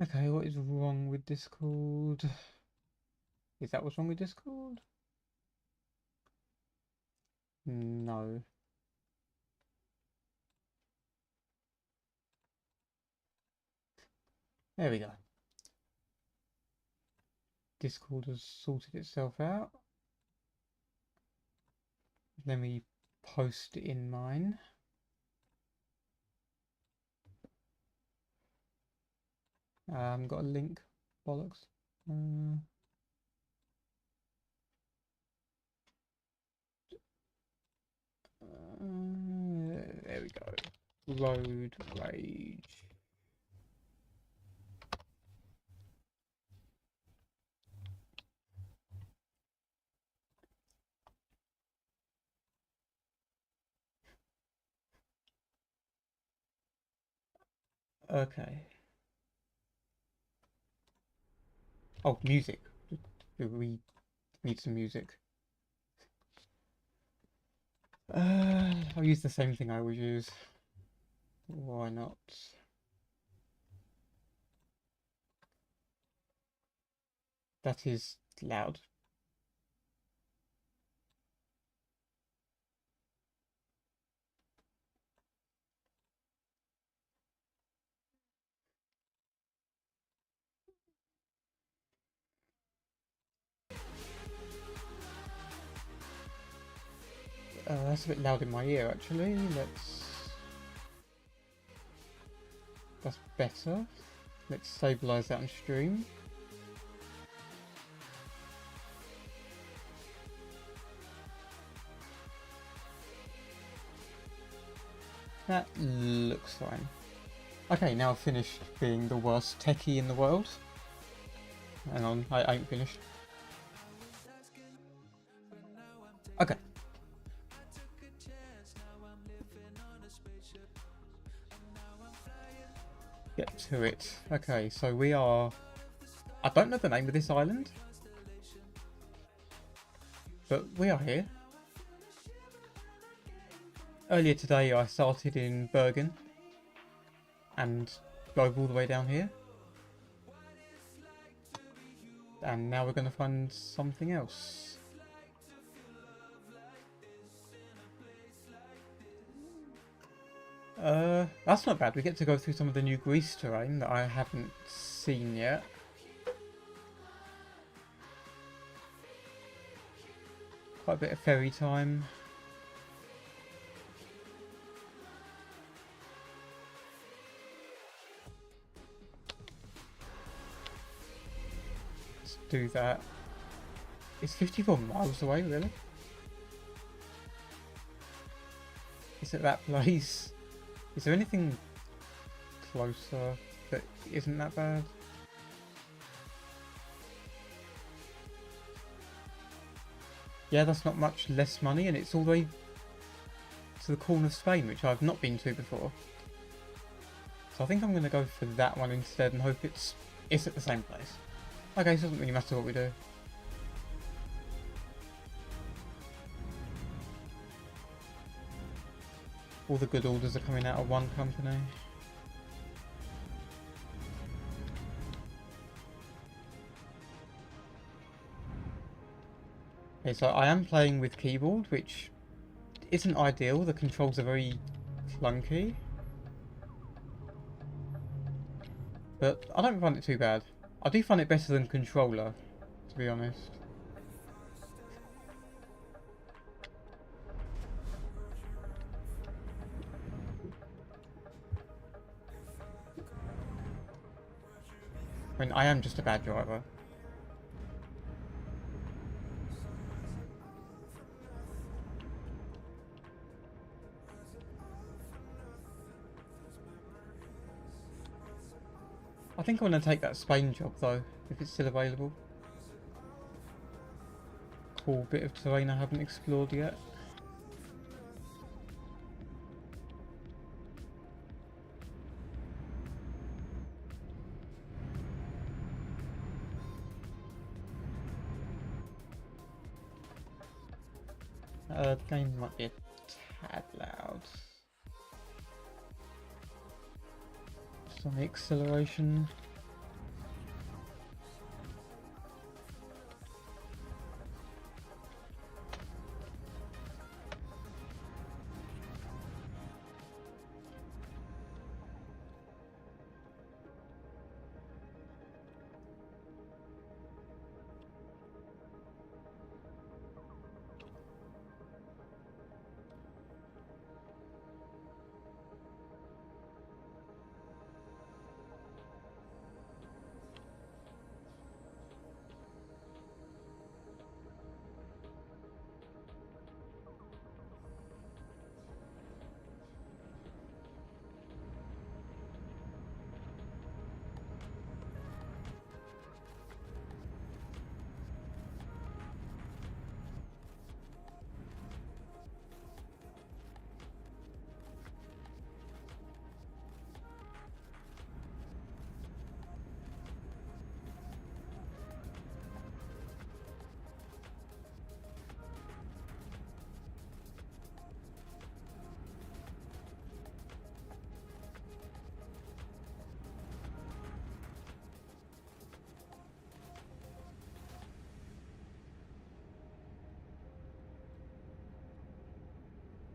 Okay, what is wrong with Discord? Is that what's wrong with Discord? No. There we go. Discord has sorted itself out. Let me post it in mine. Got a link. Bollocks. There we go. Road rage. Okay. Oh, music. We need some music. I'll use the same thing I always use. Why not? That is loud. That's a bit loud in my ear, actually. That's better. Let's stabilize that on stream. That looks fine. Okay, now I've finished being the worst techie in the world. Hang on, I ain't finished. Okay. Get to it. Okay, so we are... I don't know the name of this island. But we are here. Earlier today I started in Bergen. And drove all the way down here. And now we're going to find something else. That's not bad. We get to go through some of the new Greece terrain that I haven't seen yet. Quite a bit of ferry time. Let's do that. It's 54 miles away, really? Is it that place? Is there anything closer that isn't that bad? Yeah, that's not much less money, and it's all the way to the corner of Spain, which I've not been to before. So I think I'm going to go for that one instead and hope it's at the same place. Okay, so it doesn't really matter what we do. All the good orders are coming out of one company. Okay, so I am playing with keyboard, which isn't ideal. The controls are very clunky. But I don't find it too bad. I do find it better than controller, to be honest. I mean, I am just a bad driver. I think I'm going to take that Spain job though, if it's still available. Cool bit of terrain I haven't explored yet. The game might be a tad loud. Just on the acceleration.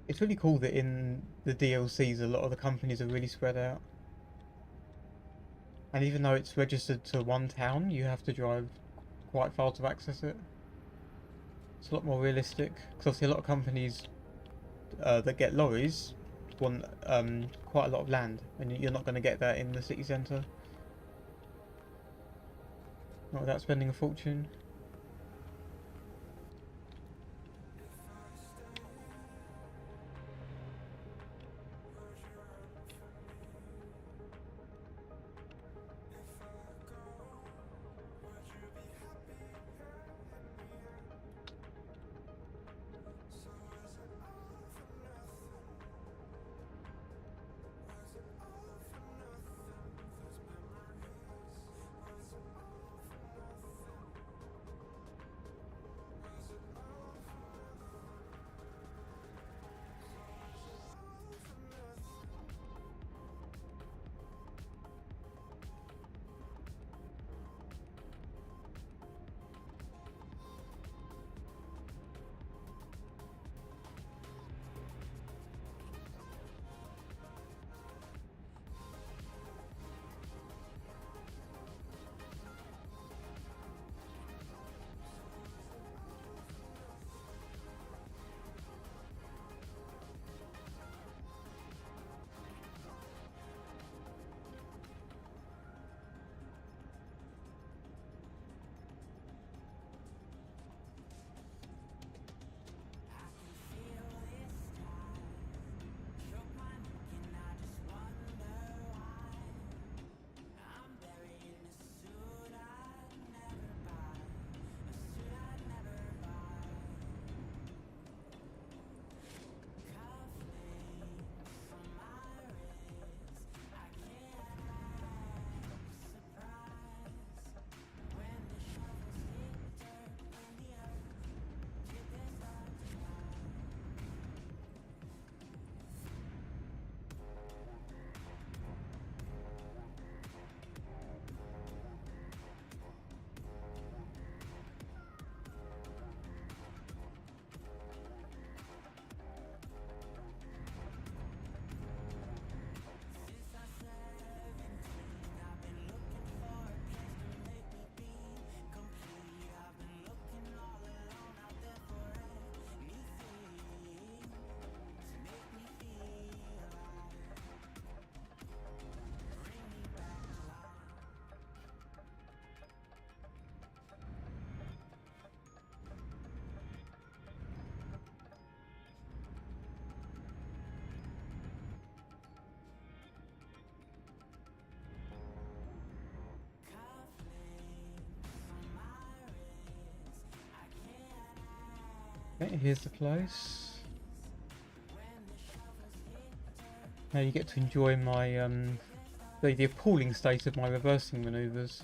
It's really cool that in the DLCs a lot of the companies are really spread out. And even though it's registered to one town, you have to drive quite far to access it. It's a lot more realistic, because obviously a lot of companies that get lorries want quite a lot of land, and you're not going to get that in the city centre. Not without spending a fortune. Okay, here's the place. Now you get to enjoy my the appalling state of my reversing manoeuvres.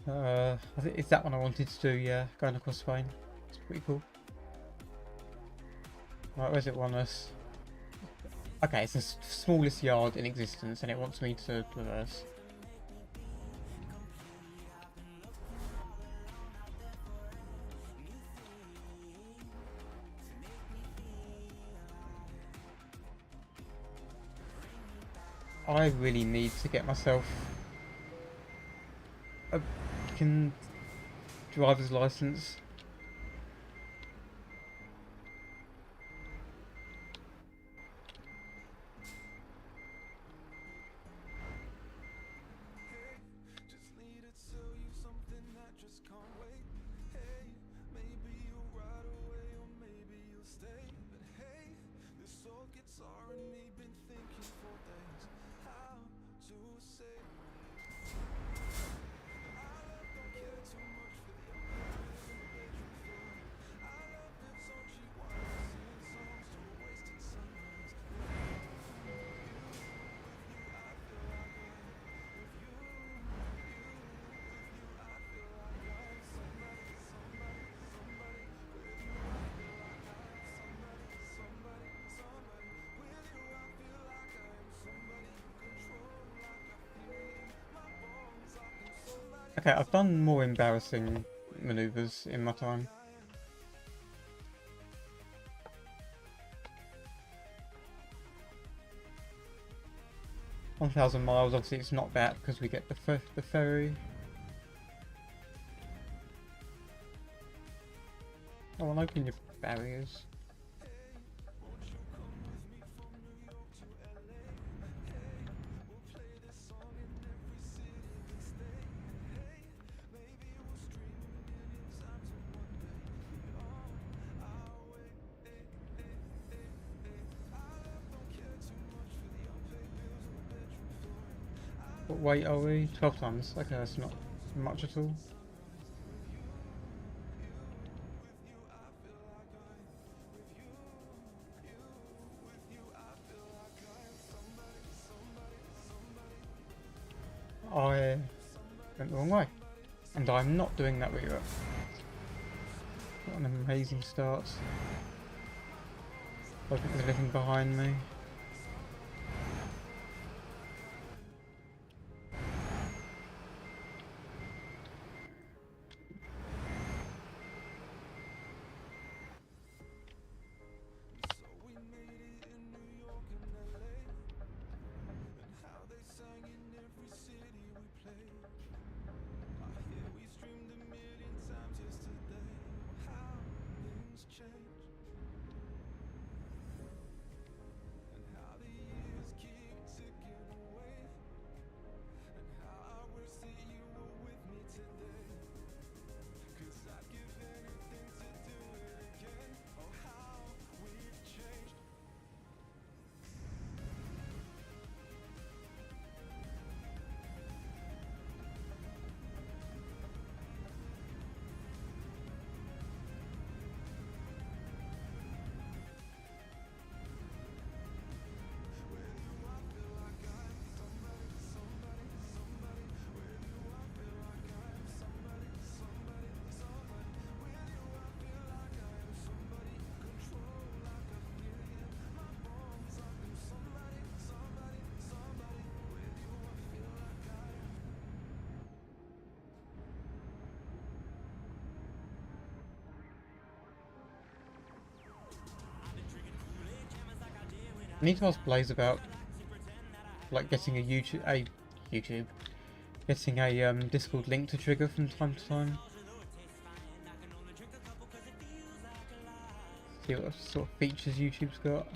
I think it's that one I wanted to do, yeah, going across Spain. It's pretty cool. Right, where's it want us? Okay, it's the smallest yard in existence and it wants me to reverse. I really need to get myself a driver's license. Okay, I've done more embarrassing maneuvers in my time. $1,000 miles, obviously it's not that because we get the ferry. Oh, and open your barriers. What weight are we? 12 tons. Okay, that's not much at all. I went the wrong way. And I'm not doing that reroute. What an amazing start. I don't think there's anything behind me. I need to ask Blaze about like getting a YouTube, getting a Discord link to trigger from time to time. See what sort of features YouTube's got.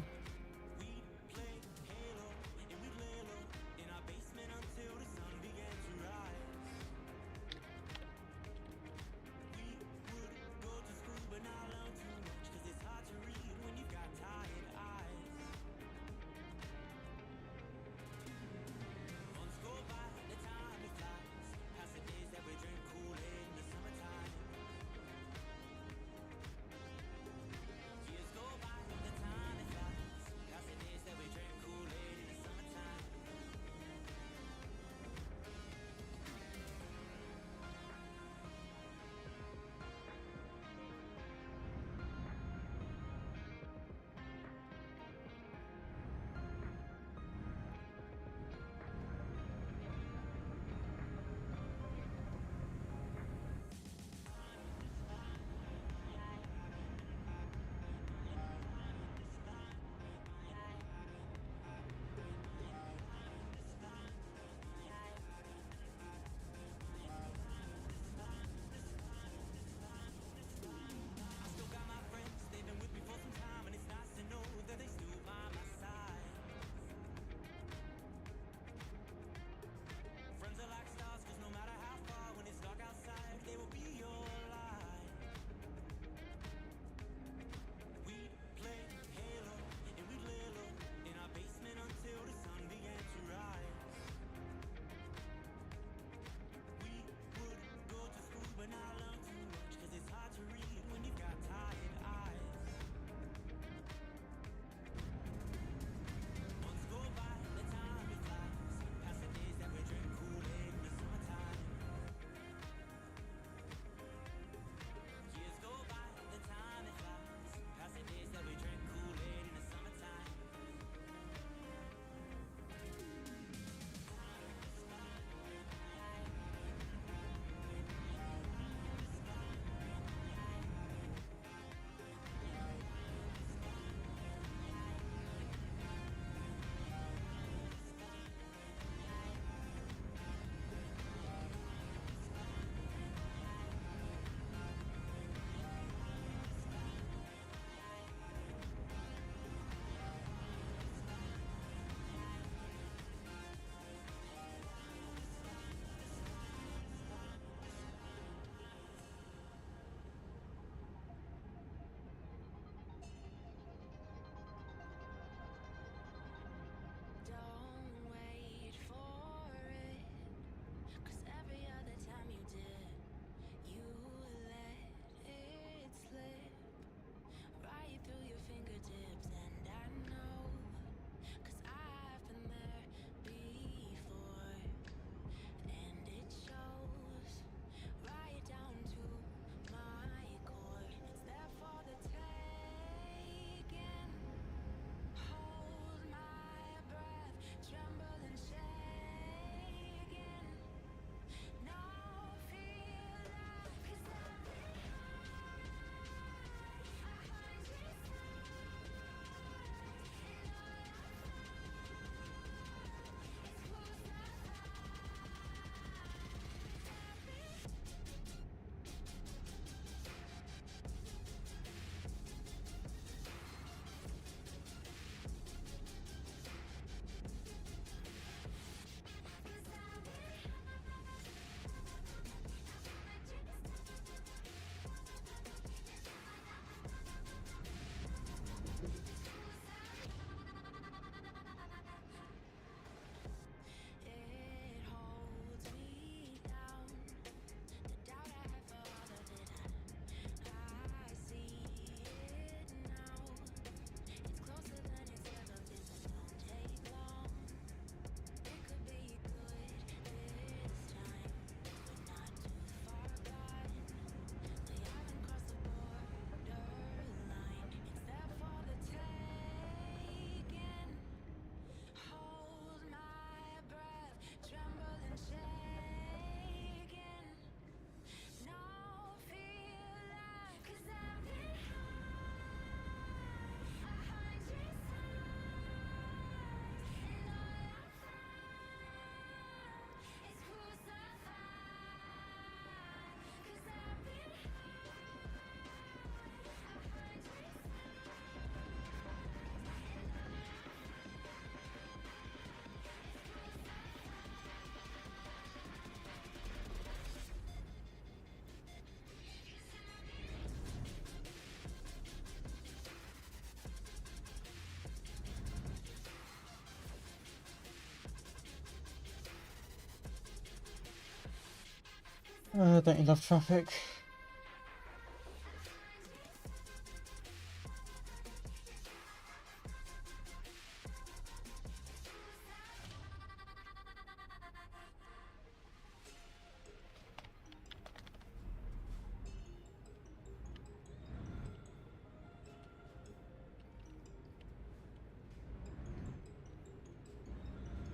Don't you love traffic?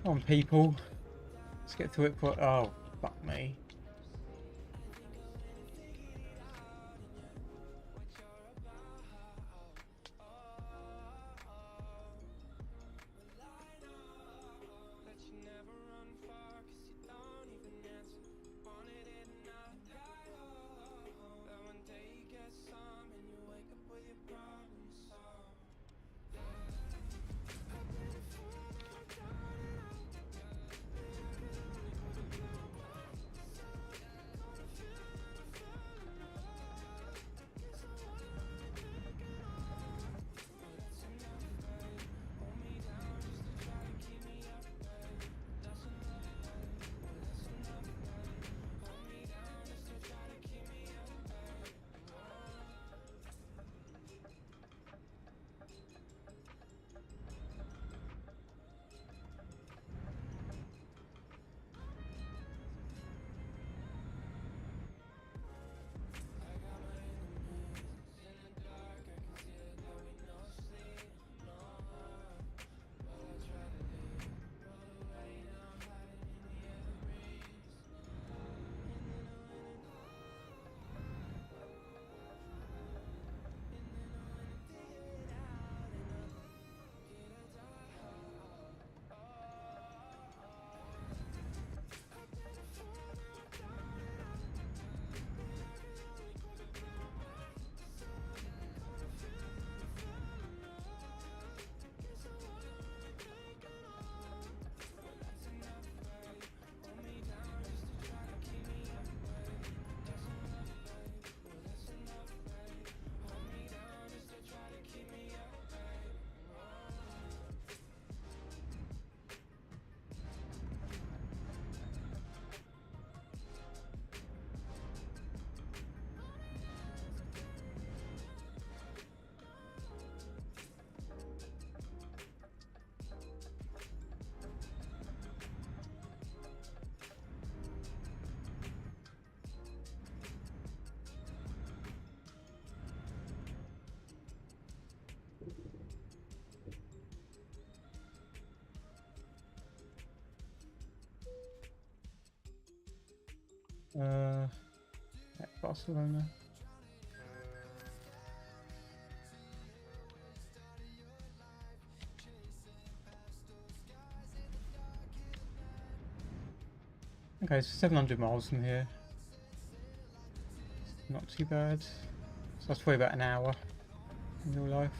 Come on, people. Let's get through it. Oh, fuck me. At Barcelona. Okay, so 700 miles from here. Not too bad. So that's probably about an hour in real life.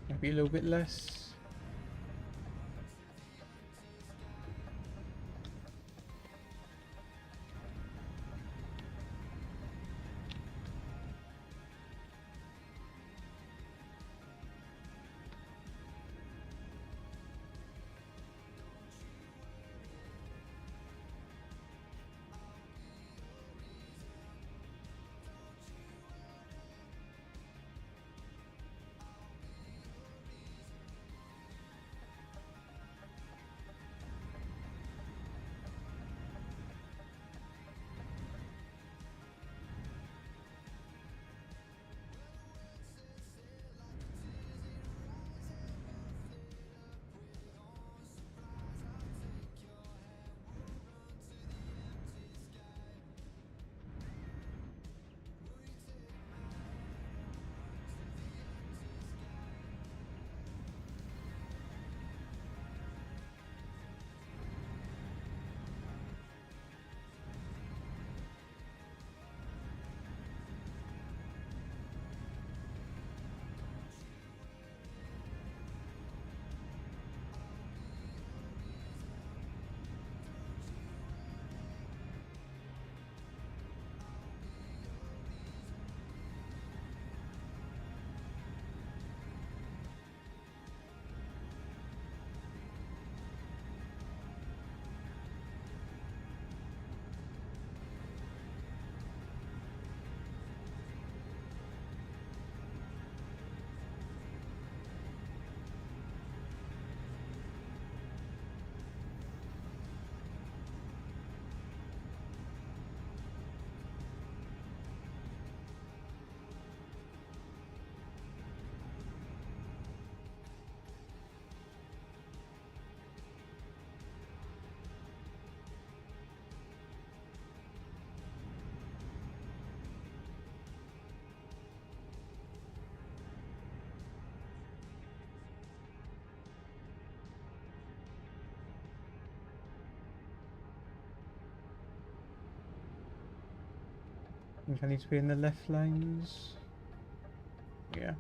Maybe a little bit less. think I need to be in the left lanes. Yeah.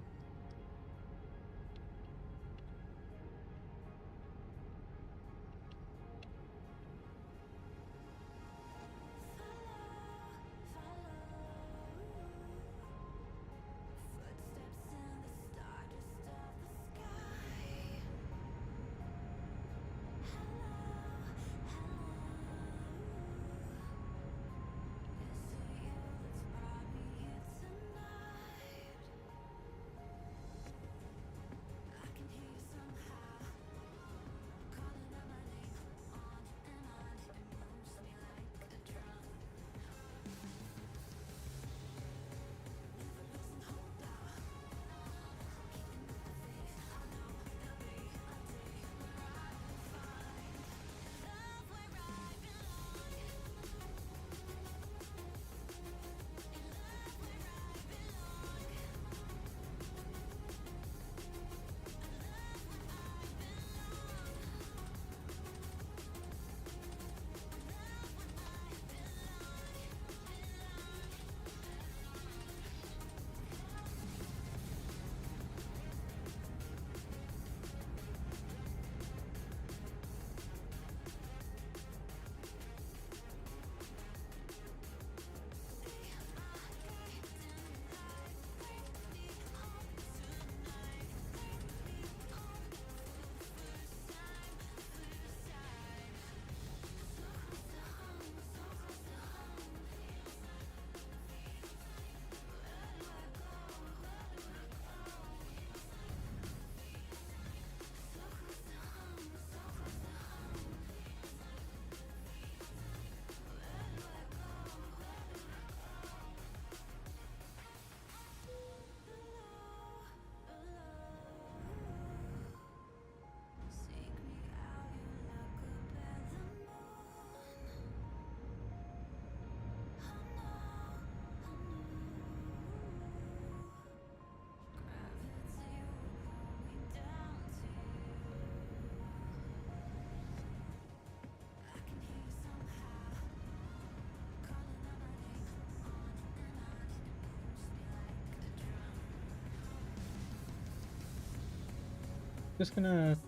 Just gonna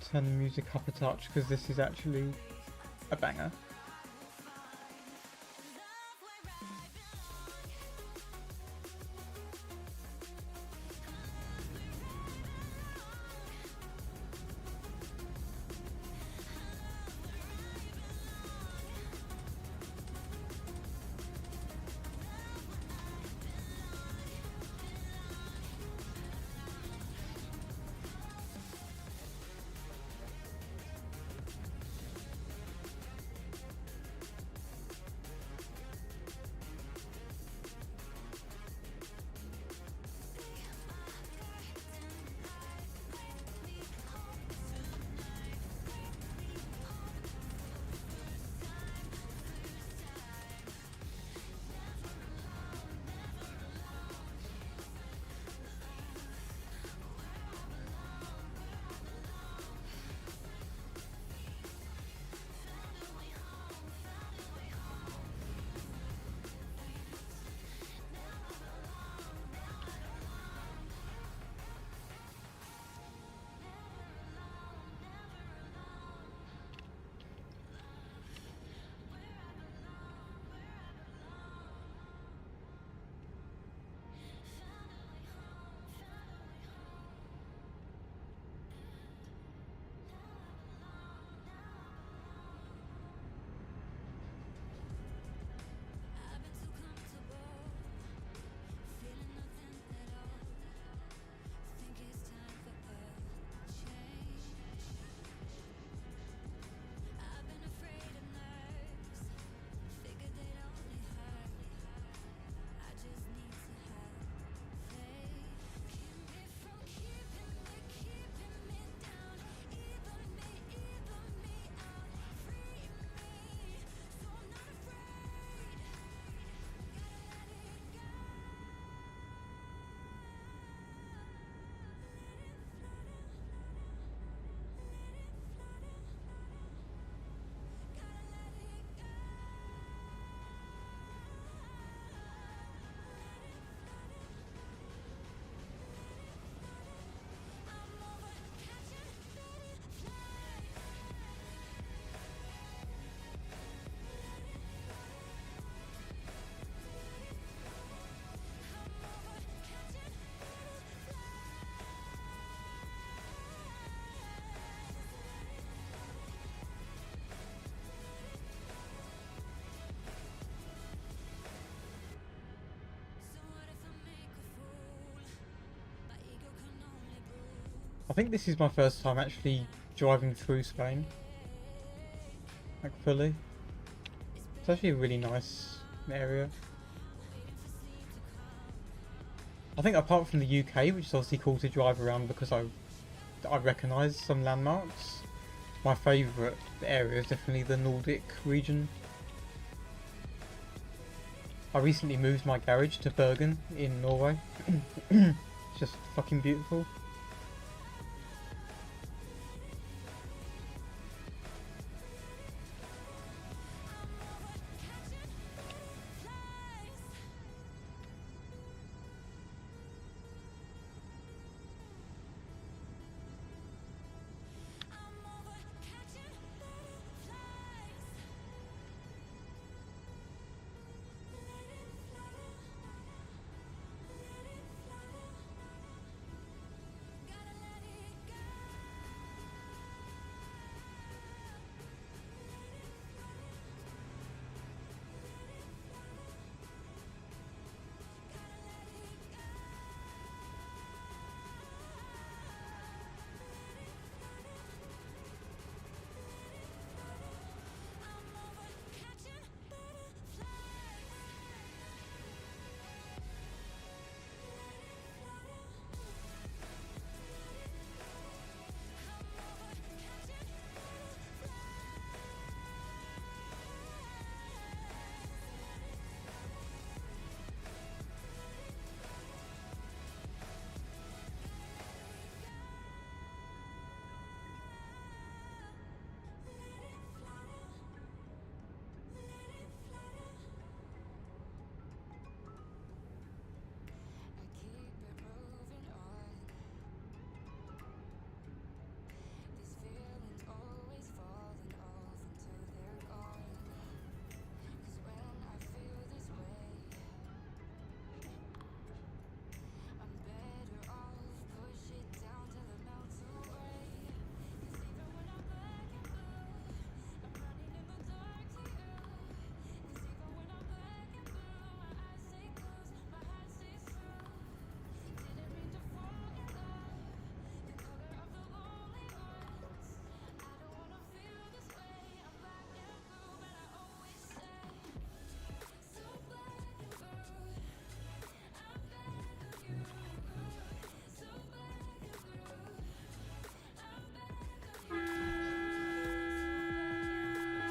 turn the music up a touch because this is actually a banger. I think this is my first time actually driving through Spain, like fully. It's actually a really nice area. I think apart from the UK, which is obviously cool to drive around because I recognise some landmarks, my favourite area is definitely the Nordic region. I recently moved my garage to Bergen in Norway. It's just fucking beautiful.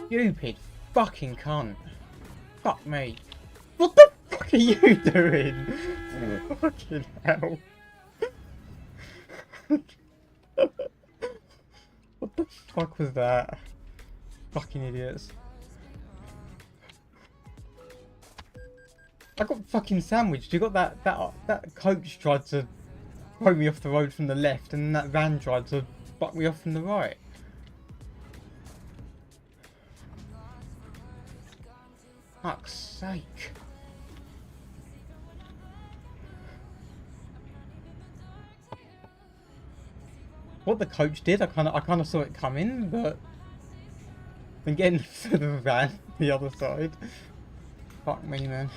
Stupid fucking cunt. Fuck me. What the fuck are you doing? Fucking hell. What the fuck was that? Fucking idiots. I got fucking sandwiched. You got that coach tried to throw me off the road from the left, and that van tried to buck me off from the right. Fuck's sake. What the coach did, I kind of saw it coming, but then getting to the van the other side. Fuck me, man.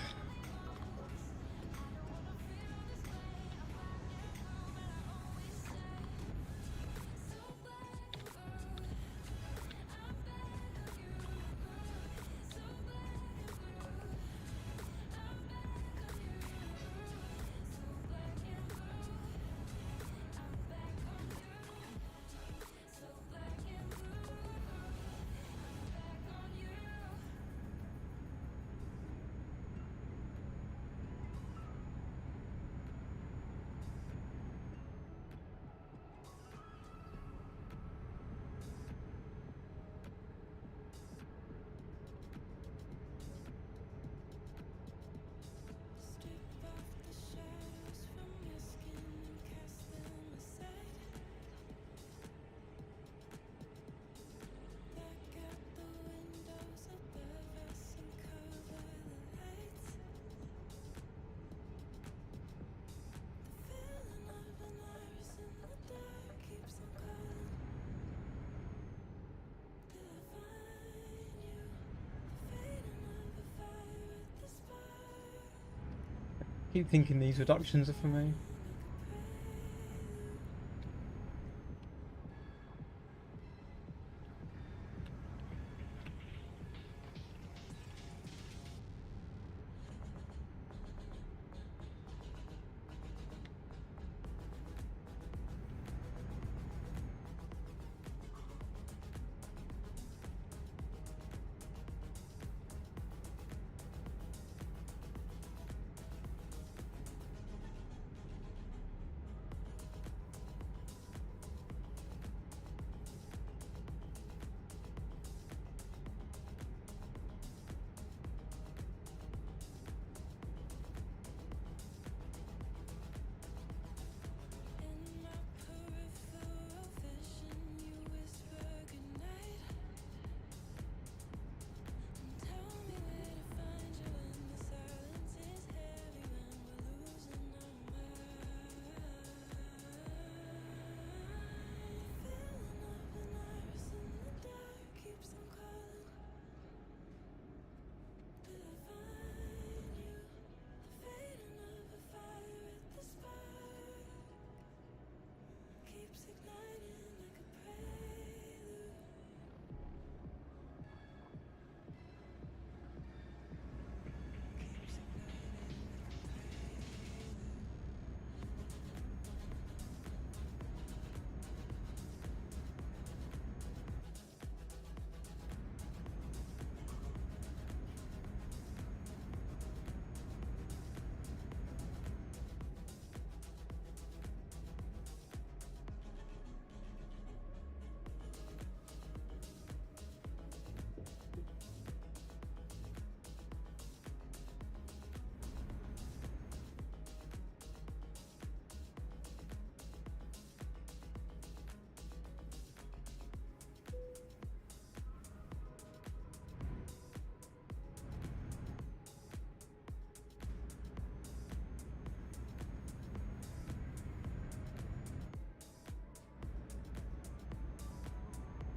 Keep thinking these reductions are for me.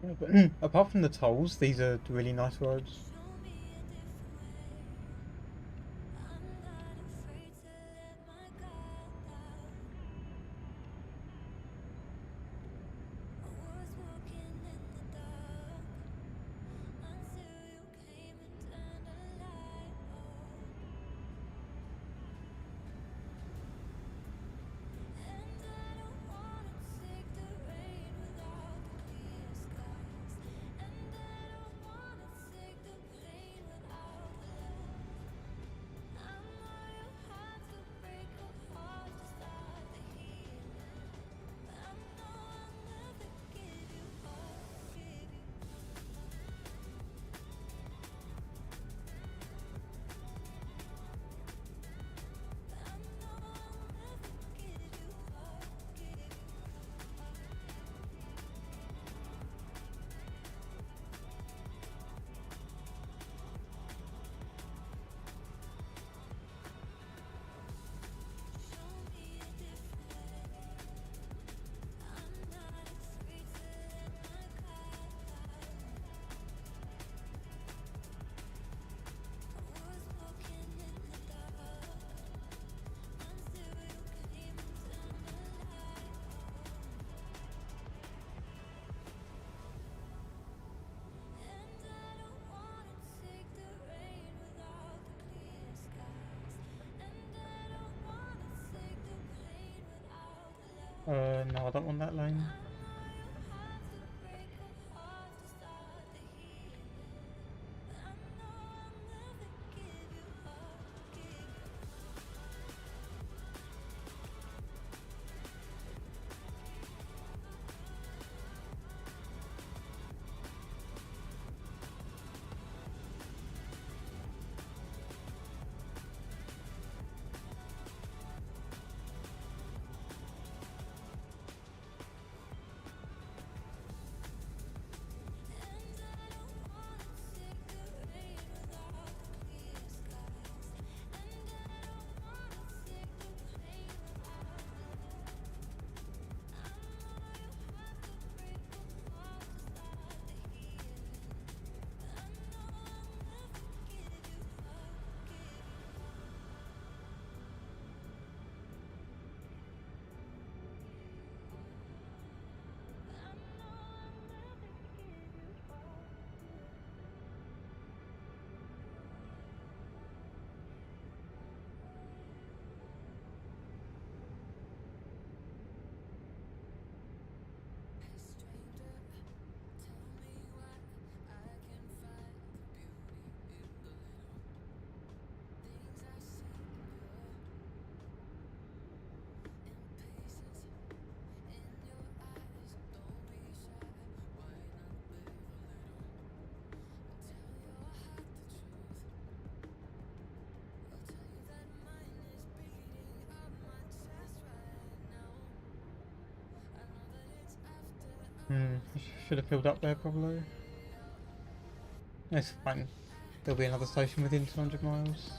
Yeah, but apart from the tolls, these are really nice roads. No, I don't want that lane. I should have filled up there probably. It's fine. There'll be another station within 200 miles.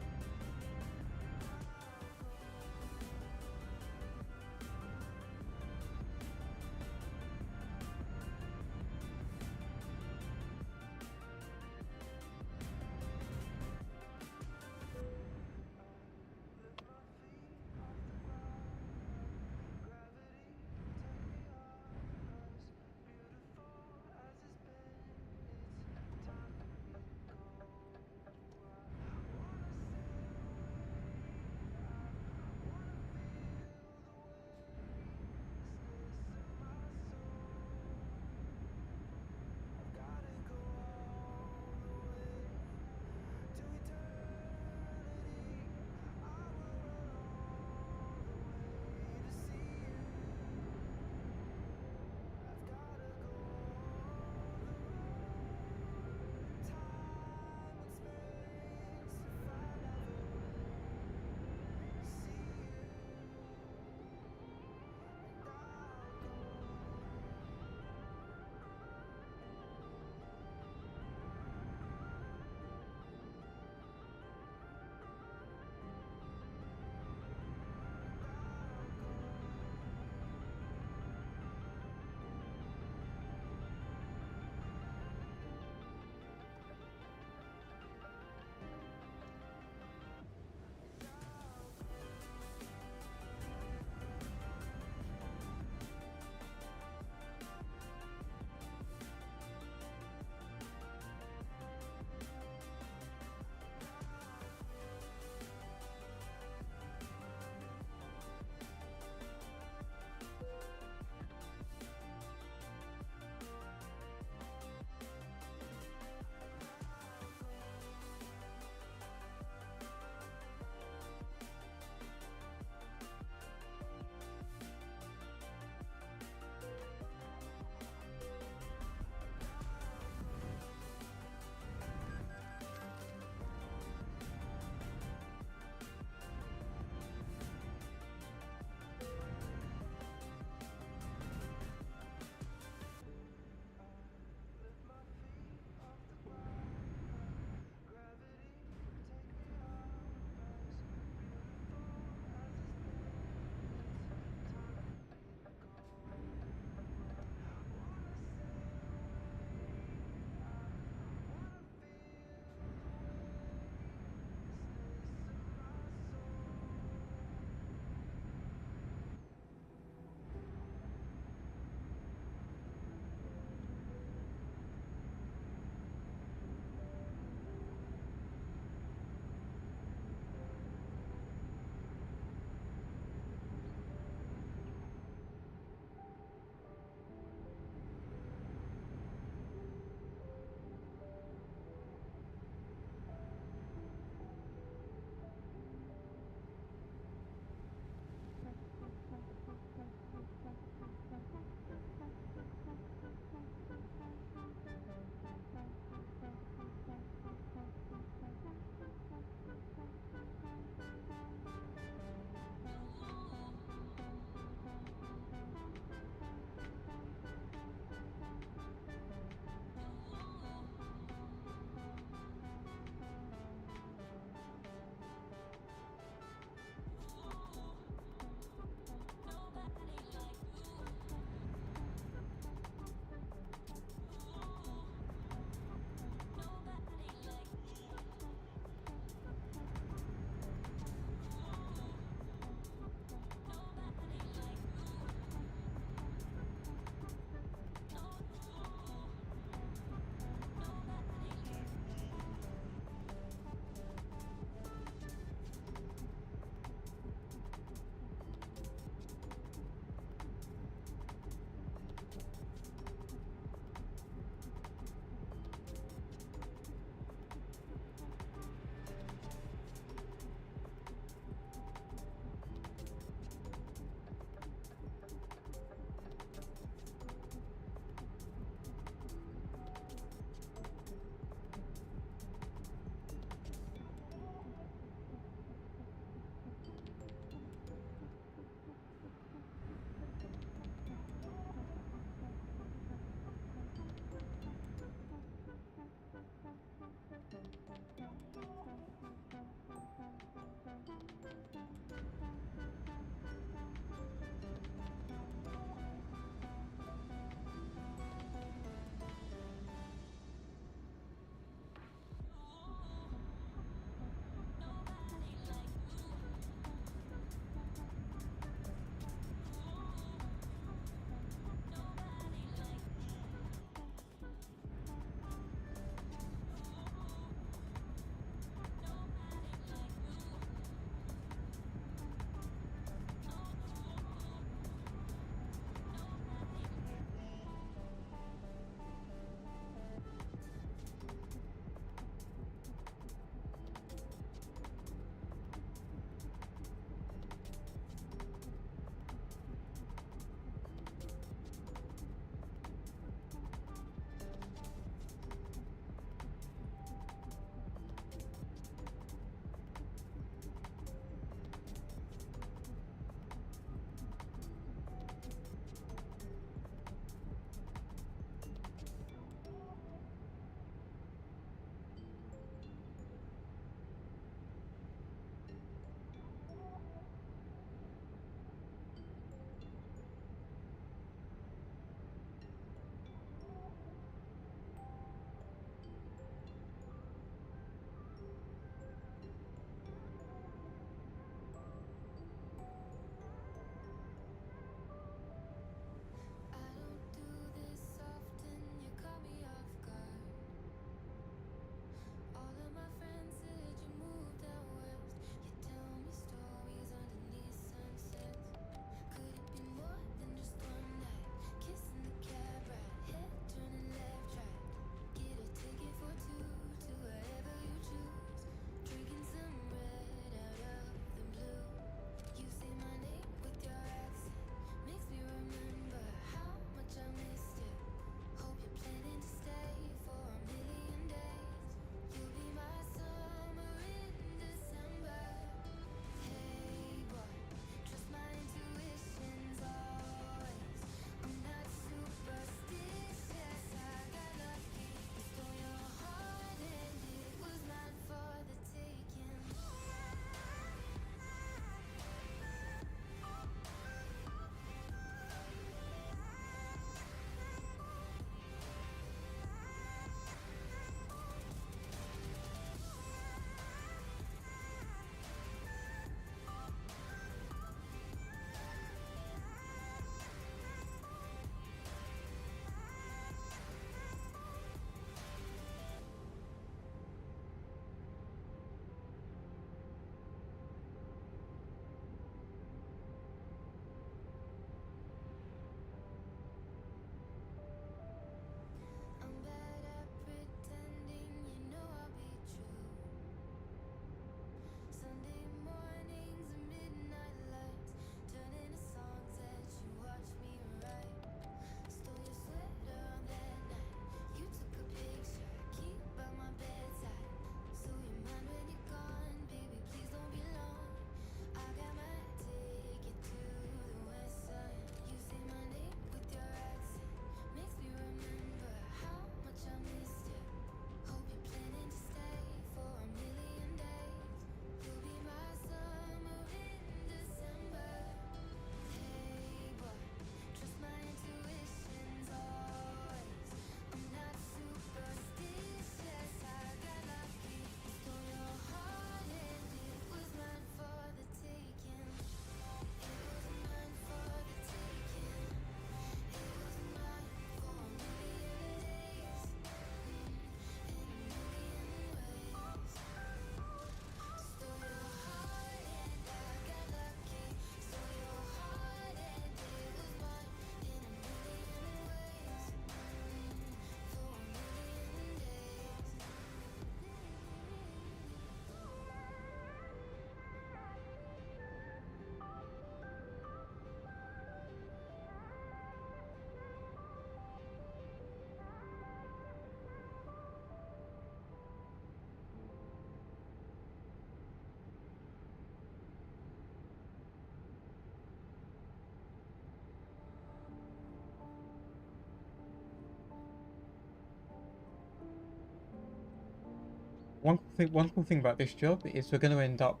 One cool thing about this job is we're going to end up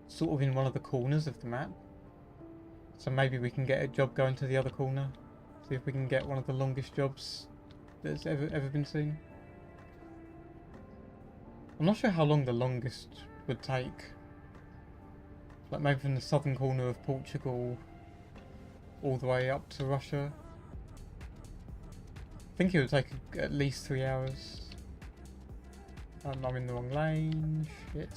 sort of in one of the corners of the map. So maybe we can get a job going to the other corner. See if we can get one of the longest jobs that's ever been seen. I'm not sure how long the longest would take. Like maybe from the southern corner of Portugal all the way up to Russia. I think it would take at least 3 hours. I'm in the wrong lane. Shit.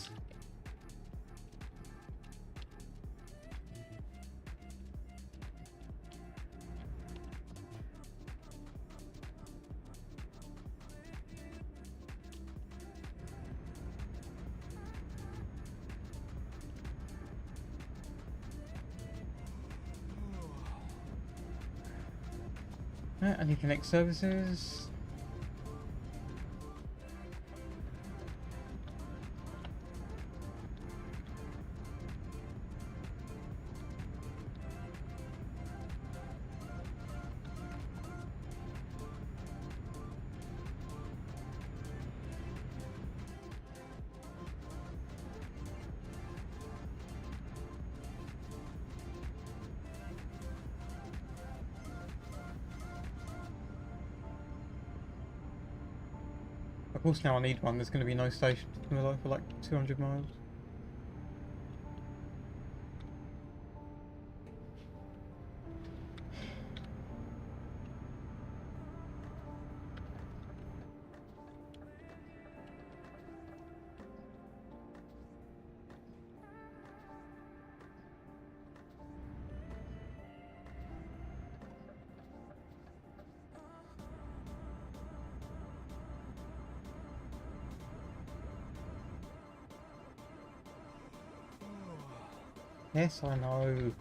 I need connect services. Of course now I need one, there's going to be no station for like 200 miles. Yes, I know.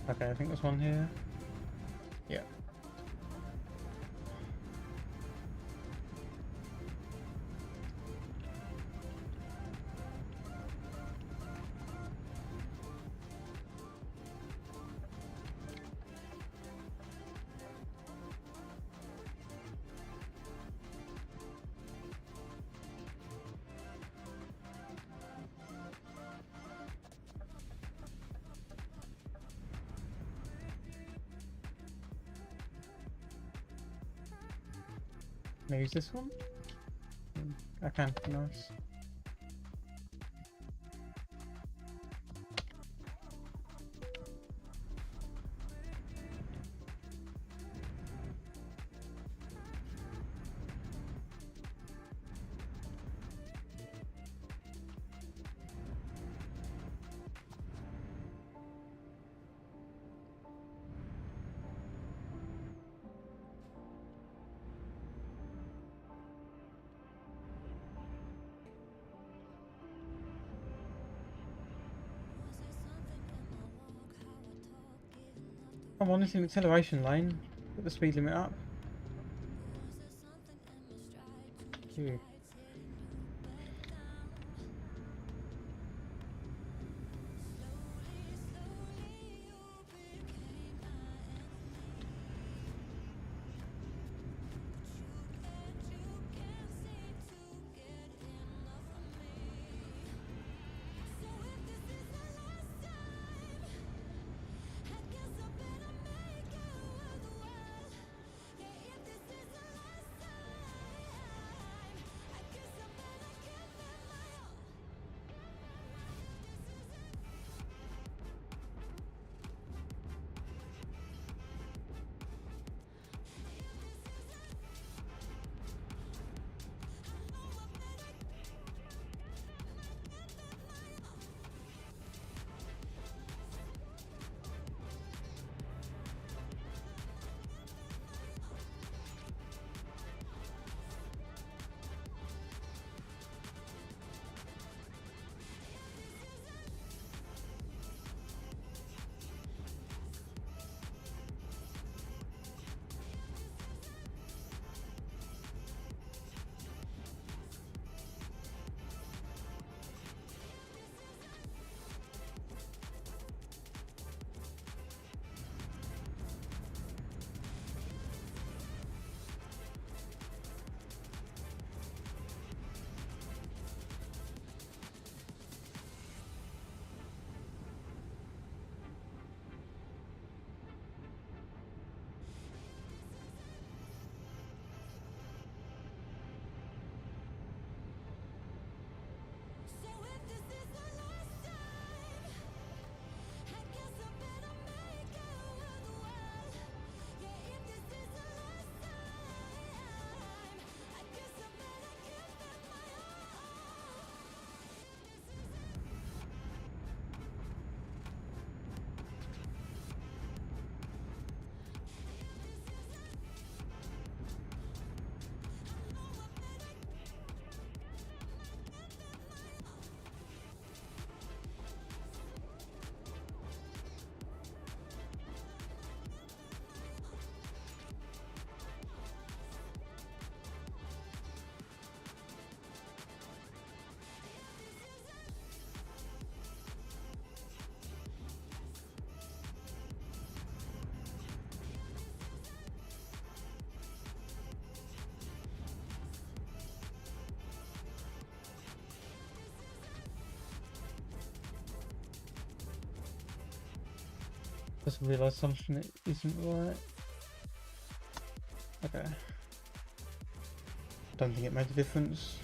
Okay, I think there's one here. Yeah. Can I use this one? I can, nice. I'm on this in acceleration lane. Put the speed limit up. Phew. Just realised something that isn't right. Okay. Don't think it made a difference.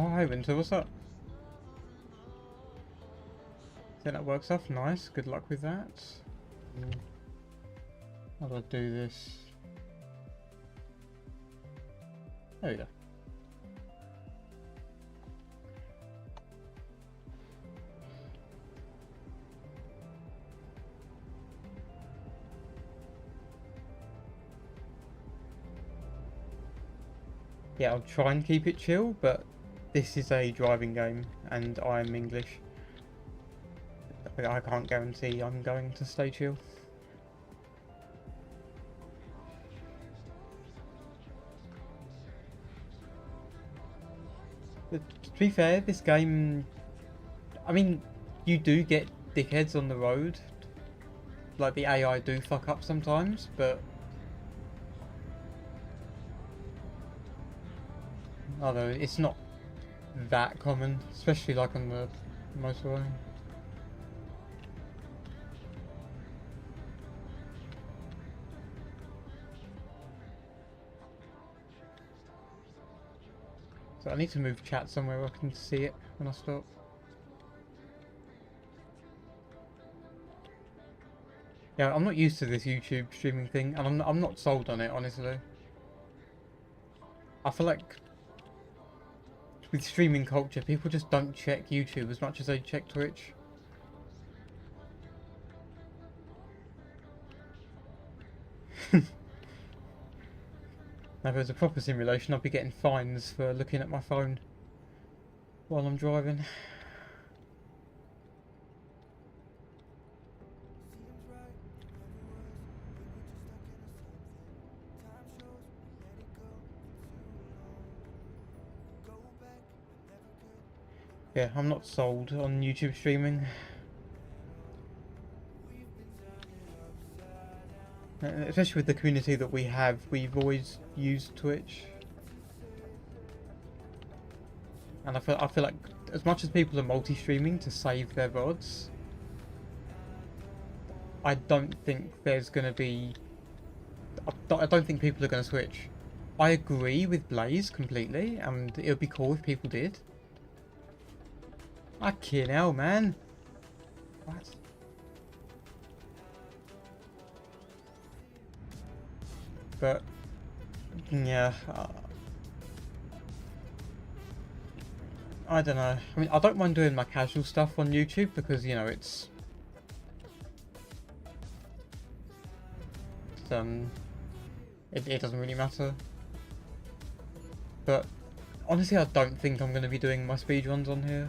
Oh, hey Winter, what's up? Think that works off, nice, good luck with that. How do I do this? There we go. Yeah, I'll try and keep it chill, but this is a driving game and I'm English. I can't guarantee I'm going to stay chill. But to be fair, this game, I mean, you do get dickheads on the road. Like the AI do fuck up sometimes, but although it's not that common, especially like on the motorway. So I need to move chat somewhere where I can see it when I stop. Yeah, I'm not used to this YouTube streaming thing, and I'm not sold on it, honestly. I feel like with streaming culture, people just don't check YouTube as much as they check Twitch. Now, if it was a proper simulation, I'd be getting fines for looking at my phone while I'm driving. Yeah, I'm not sold on YouTube streaming. Especially with the community that we have, we've always used Twitch. And I feel like as much as people are multi-streaming to save their VODs, I don't think there's going to be... I don't think people are going to switch. I agree with Blaze completely, and it would be cool if people did. Fucking hell, man. What? But, yeah. I don't know. I mean, I don't mind doing my casual stuff on YouTube because, you know, it's it doesn't really matter. But honestly, I don't think I'm going to be doing my speedruns on here.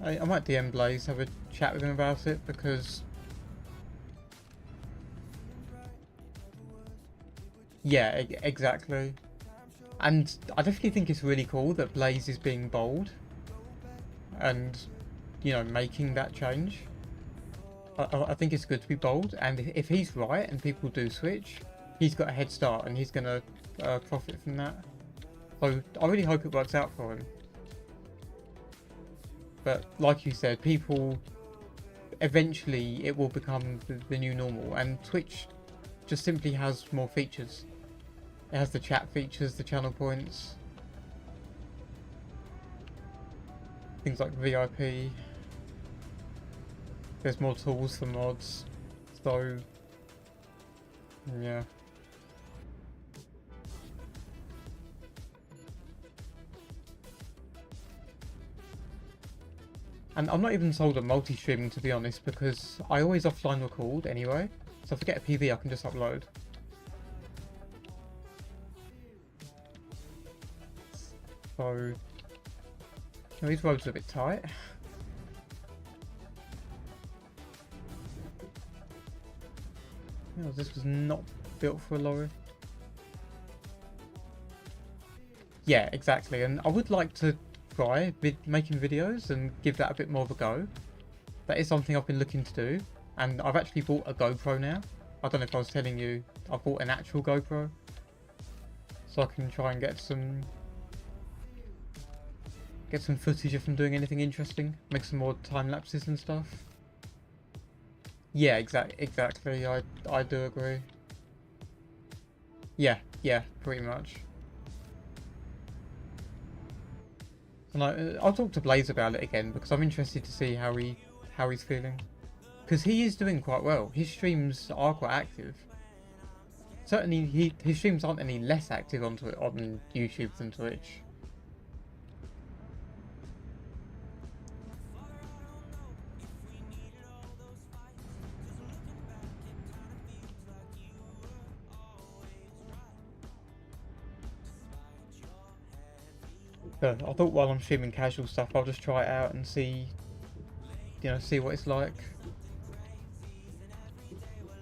I might DM Blaze, have a chat with him about it, because yeah, exactly. And I definitely think it's really cool that Blaze is being bold and, you know, making that change. I think it's good to be bold, and if he's right and people do switch, he's got a head start and he's going to profit from that. So I really hope it works out for him. But like you said, people, eventually it will become the new normal, and Twitch just simply has more features. It has the chat features, the channel points, things like VIP. There's more tools for mods, so yeah. And I'm not even sold on multi-streaming, to be honest, because I always offline record anyway, so if I get a PV I can just upload. So, these roads are a bit tight. This was not built for a lorry. Yeah, exactly, and I would like to try making videos and give that a bit more of a go. That is something I've been looking to do, and I've actually bought a GoPro now. I don't know if I was telling you, I bought an actual GoPro, so I can try and get some footage if I'm doing anything interesting, make some more time lapses and stuff. Yeah, exactly. I do agree. Yeah, pretty much. And I'll talk to Blaze about it again because I'm interested to see how he's feeling. Because he is doing quite well. His streams are quite active. Certainly, his streams aren't any less active on YouTube than Twitch. But I thought while I'm streaming casual stuff, I'll just try it out and see, see what it's like.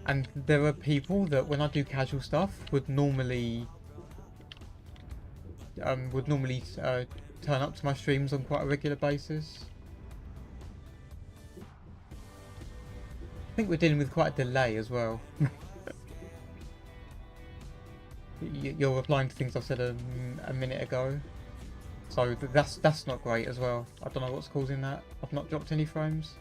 And there are people that when I do casual stuff would normally turn up to my streams on quite a regular basis. I think we're dealing with quite a delay as well. You're replying to things I said a minute ago, so that's not great as well. I don't know what's causing that. I've not dropped any frames.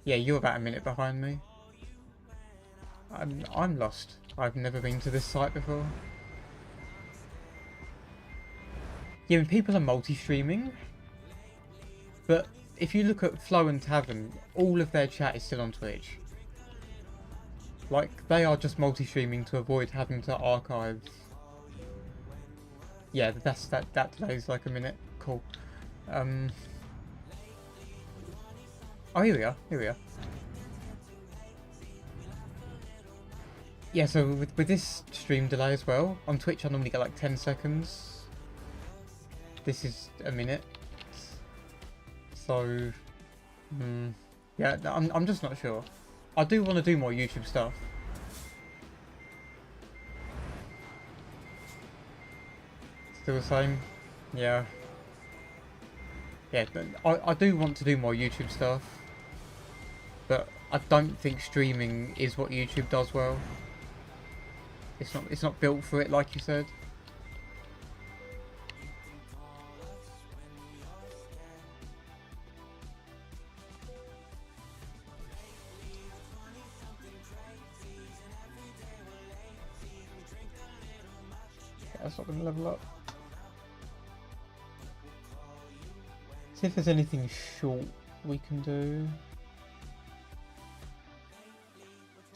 Yeah, you're about a minute behind me. I'm lost. I've never been to this site before. Yeah, I mean, people are multi-streaming, but if you look at Flow and Tavern, all of their chat is still on Twitch. Like, they are just multi-streaming to avoid having to archive. Yeah, that delay's like a minute. Cool. Oh, here we are. Yeah, so with this stream delay as well, on Twitch I normally get like 10 seconds. This is a minute. So, yeah, I'm just not sure. I do want to do more YouTube stuff. Still the same? Yeah. Yeah, I do want to do more YouTube stuff. But I don't think streaming is what YouTube does well. It's not built for it, like you said. That's not going to level up. See if there's anything short we can do.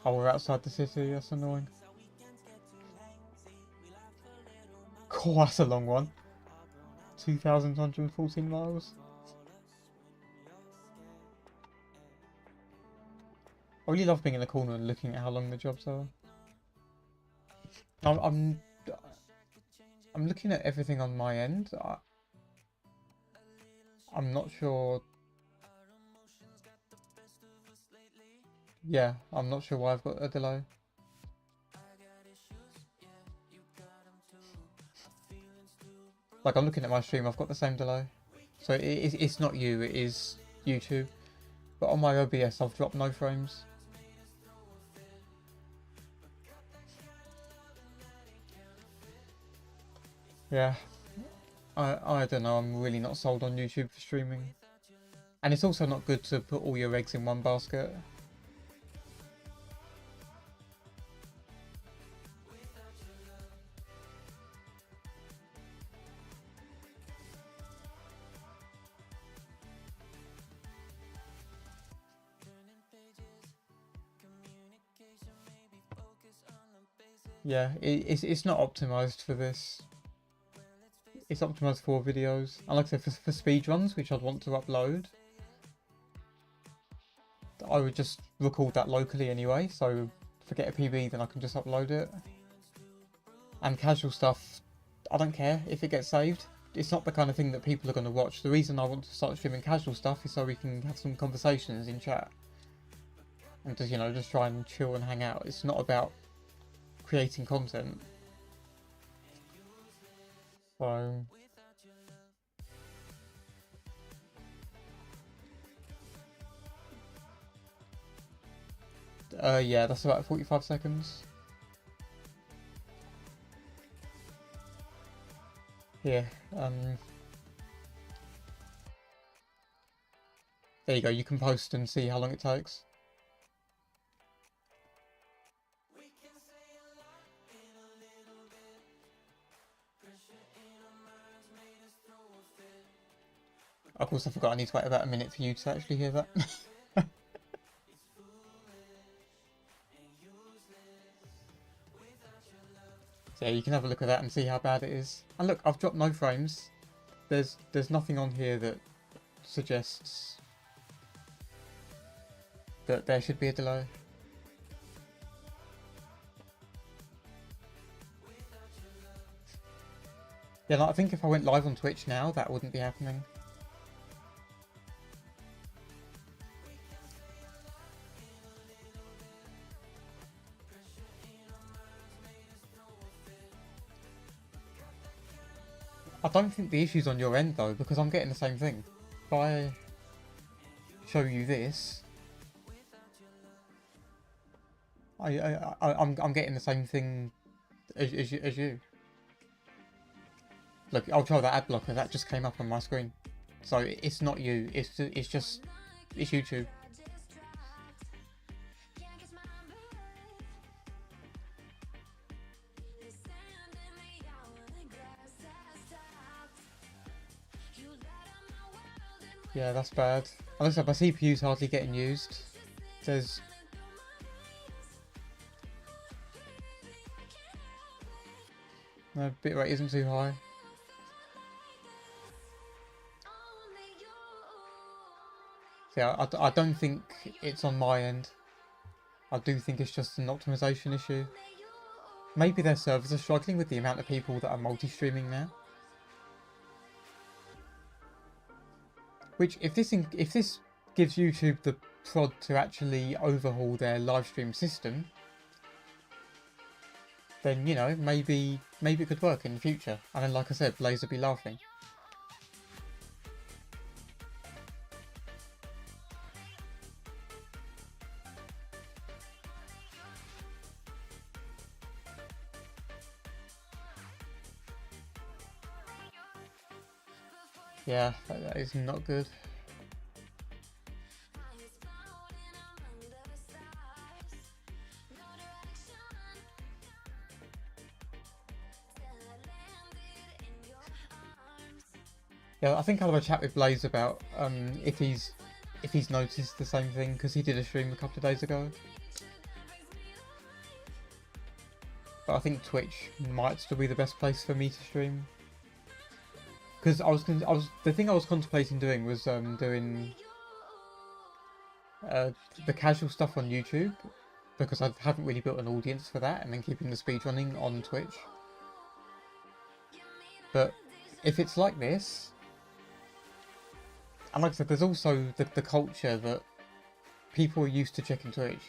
Oh, we're outside the city, that's annoying. Oh, that's a long one. 2,114 miles. I really love being in the corner and looking at how long the jobs are. I'm looking at everything on my end. I'm not sure. Yeah, I'm not sure why I've got a delay. Like, I'm looking at my stream, I've got the same delay. So it's not you, it is YouTube. But on my OBS, I've dropped no frames. Yeah. I don't know, I'm really not sold on YouTube for streaming. And it's also not good to put all your eggs in one basket. Yeah, it's not optimized for this. It's optimized for videos. And like I said, for speedruns, which I'd want to upload, I would just record that locally anyway, so forget a PB, then I can just upload it. And casual stuff, I don't care if it gets saved. It's not the kind of thing that people are going to watch. The reason I want to start streaming casual stuff is so we can have some conversations in chat. And just, just try and chill and hang out. It's not about creating content. So... yeah, that's about 45 seconds. Here, there you go, you can post and see how long it takes. Of course, I forgot I need to wait about a minute for you to actually hear that. So yeah, you can have a look at that and see how bad it is. And look, I've dropped no frames. There's nothing on here that suggests that there should be a delay. Yeah, like, I think if I went live on Twitch now, that wouldn't be happening. I don't think the issue's on your end though, because I'm getting the same thing. If I show you this, I'm getting the same thing as you. Look, I'll try that ad blocker. That just came up on my screen, so it's not you. It's YouTube. Yeah, that's bad. And looks like my CPU's hardly getting used. It says no, bitrate isn't too high. So yeah, I don't think it's on my end. I do think it's just an optimization issue. Maybe their servers are struggling with the amount of people that are multi-streaming now. Which, if this gives YouTube the prod to actually overhaul their live stream system, then, you know, maybe it could work in the future. And then, like I said, Blaze would be laughing. Yeah, that is not good. Yeah, I think I'll have a chat with Blaze about if he's noticed the same thing, because he did a stream a couple of days ago. But I think Twitch might still be the best place for me to stream. Because the thing I was contemplating doing was doing the casual stuff on YouTube, because I haven't really built an audience for that, and then keeping the speedrunning on Twitch. But if it's like this, and like I said, there's also the culture that people are used to checking Twitch.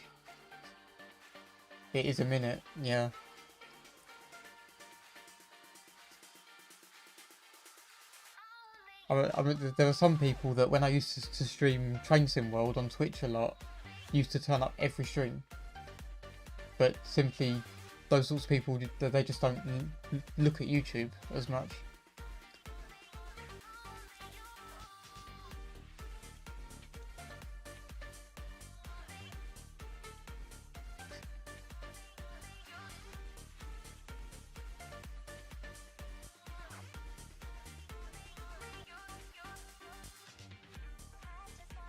It is a minute, yeah. I mean, there are some people that when I used to stream Train Sim World on Twitch a lot, used to turn up every stream. But simply, those sorts of people, they just don't look at YouTube as much.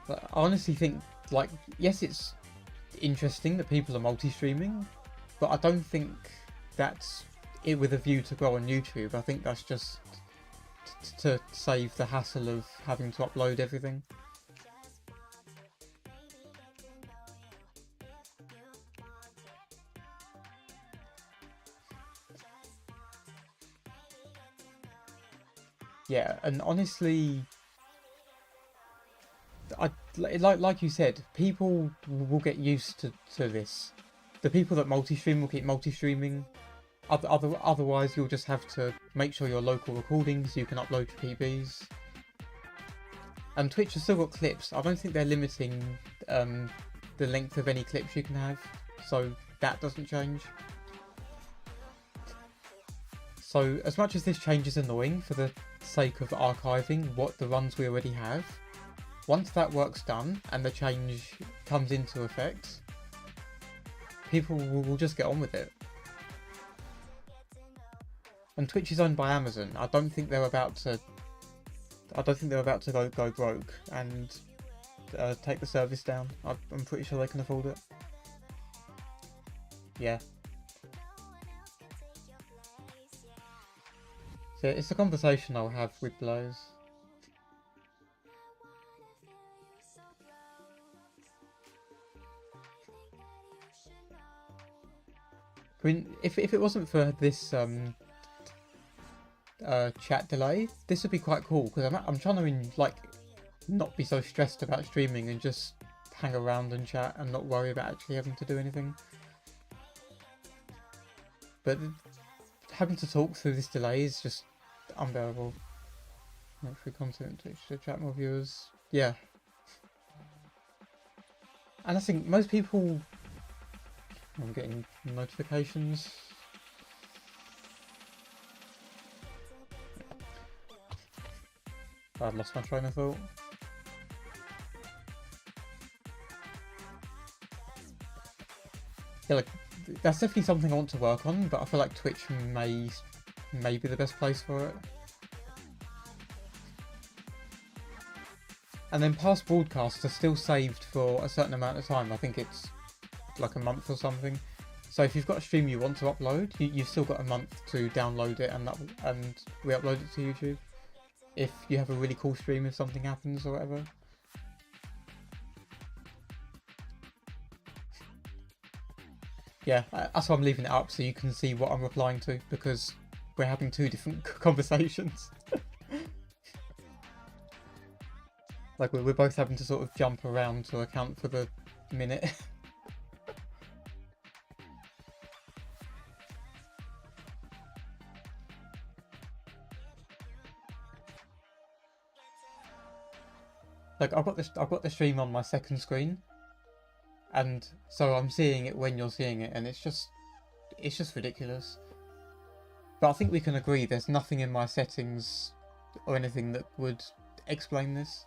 But I honestly think, like, yes, it's interesting that people are multi-streaming, but I don't think that's it with a view to grow on YouTube. I think that's just to save the hassle of having to upload everything. Yeah, and honestly, like you said, people will get used to this. The people that multi-stream will keep multi-streaming. Otherwise, you'll just have to make sure your local recordings you can upload your PBs. And Twitch has still got clips. I don't think they're limiting the length of any clips you can have, so that doesn't change. So as much as this change is annoying for the sake of archiving what the runs we already have, once that work's done and the change comes into effect, people will just get on with it. And Twitch is owned by Amazon. I don't think they're about to I don't think they're about to go broke and take the service down. I'm pretty sure they can afford it. Yeah. So it's a conversation I'll have with Blaze. I mean, if it wasn't for this chat delay, this would be quite cool because I'm trying to like not be so stressed about streaming and just hang around and chat and not worry about actually having to do anything. But having to talk through this delay is just unbearable. Make free content, Twitch to attract more viewers. Yeah. And I think most people... I'm getting notifications. I've lost my train of thought. Yeah, like, that's definitely something I want to work on, but I feel like Twitch may be the best place for it. And then past broadcasts are still saved for a certain amount of time. I think it's like a month or something. So if you've got a stream you want to upload, you've still got a month to download it and re-upload it to YouTube. If you have a really cool stream, if something happens or whatever. Yeah, that's why I'm leaving it up so you can see what I'm replying to, because we're having two different conversations. Like we're both having to sort of jump around to account for the minute. Like I've got the stream on my second screen, and so I'm seeing it when you're seeing it, and it's just ridiculous. But I think we can agree there's nothing in my settings or anything that would explain this.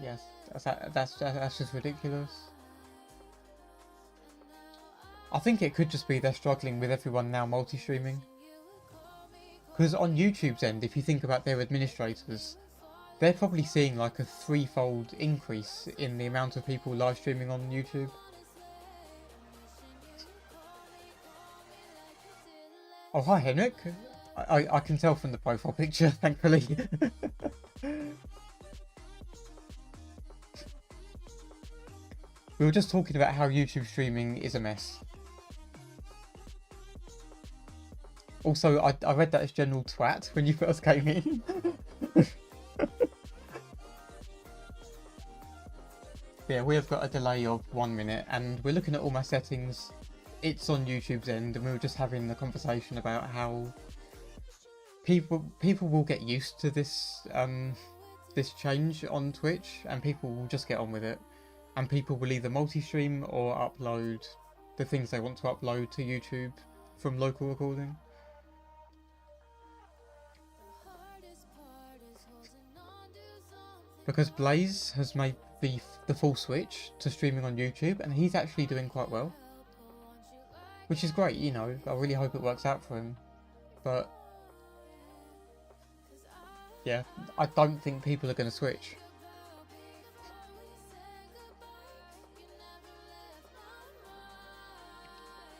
Yes, that's just ridiculous. I think it could just be they're struggling with everyone now multi-streaming. Because on YouTube's end, if you think about their administrators, they're probably seeing like a threefold increase in the amount of people live streaming on YouTube. Oh, hi Henrik. I can tell from the profile picture, thankfully. We were just talking about how YouTube streaming is a mess. Also, I read that as general twat when you first came in. Yeah, we have got a delay of 1 minute, and we're looking at all my settings. It's on YouTube's end, and we were just having a conversation about how people will get used to this this change on Twitch, and people will just get on with it. And people will either multi-stream or upload the things they want to upload to YouTube from local recording. Because Blaze has made the full switch to streaming on YouTube, and he's actually doing quite well. Which is great, you know, I really hope it works out for him. But yeah, I don't think people are going to switch.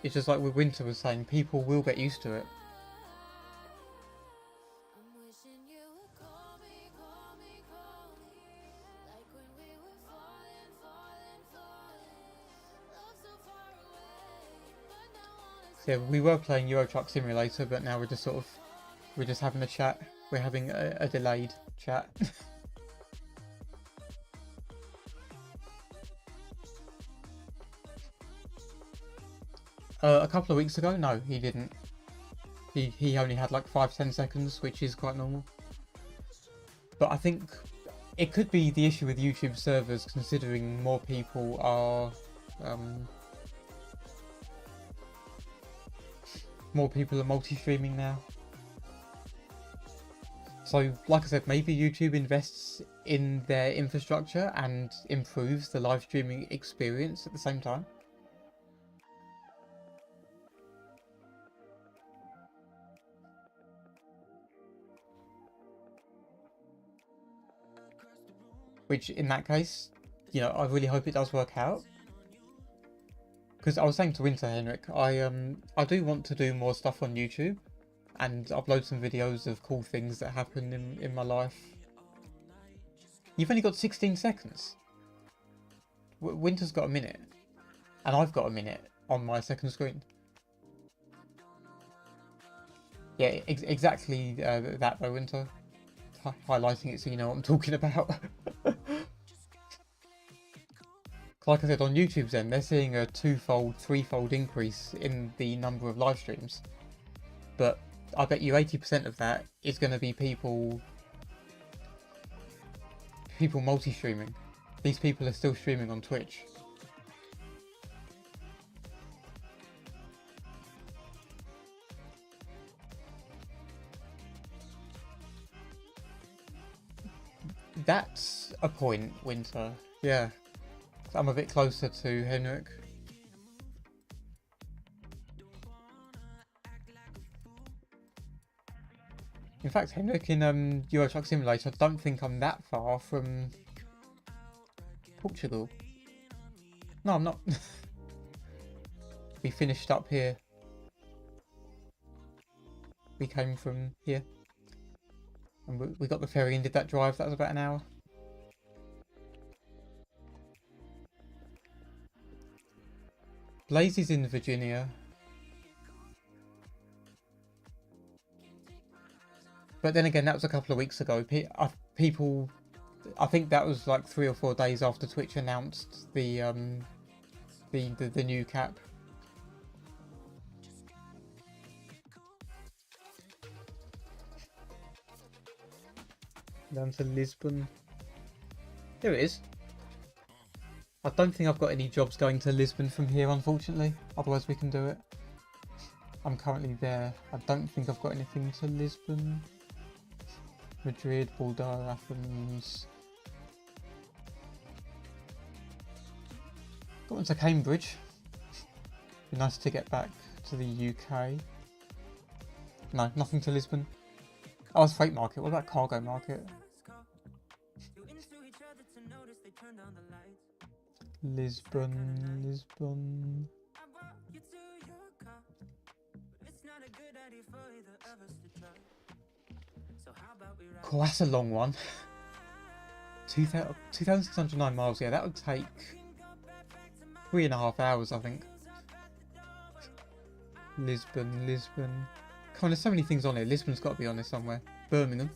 It's just like what Winter was saying, people will get used to it. So yeah, we were playing Euro Truck Simulator, but now we're just having a chat. We're having a delayed chat. A couple of weeks ago, no, he didn't. He only had like 5-10 seconds, which is quite normal. But I think it could be the issue with YouTube servers, considering more people are more people are multi-streaming now. So, like I said, maybe YouTube invests in their infrastructure and improves the live streaming experience at the same time. Which, in that case, you know, I really hope it does work out. Because I was saying to Winter, Henrik, I do want to do more stuff on YouTube and upload some videos of cool things that happen in my life. You've only got 16 seconds. Winter's got a minute. And I've got a minute on my second screen. Yeah, exactly that though, Winter. Highlighting it so you know what I'm talking about. Like I said, on YouTube's end, they're seeing a twofold, threefold increase in the number of live streams. But I bet you 80% of that is going to be people multi-streaming. These people are still streaming on Twitch. That's a point, Winter. Yeah. I'm a bit closer to Henrik. In fact, Henrik, in Euro Truck Simulator, I don't think I'm that far from Portugal. No, I'm not. We finished up here. We came from here. And we got the ferry and did that drive. That was about an hour. Blaze is in Virginia. But then again, that was a couple of weeks ago. People, I think that was like 3 or 4 days after Twitch announced the new cap. Down to Lisbon. There it is. I don't think I've got any jobs going to Lisbon from here, unfortunately. Otherwise we can do it. I'm currently there. I don't think I've got anything to Lisbon. Madrid, Bordeaux, Athens. Got one to Cambridge. Be nice to get back to the UK. No, nothing to Lisbon. Oh, it's freight market. What about cargo market? Lisbon. Cool, that's a long one. 2,609 miles, yeah, that would take 3.5 hours, I think. Lisbon. Come on, there's so many things on here. Lisbon's got to be on there somewhere. Birmingham.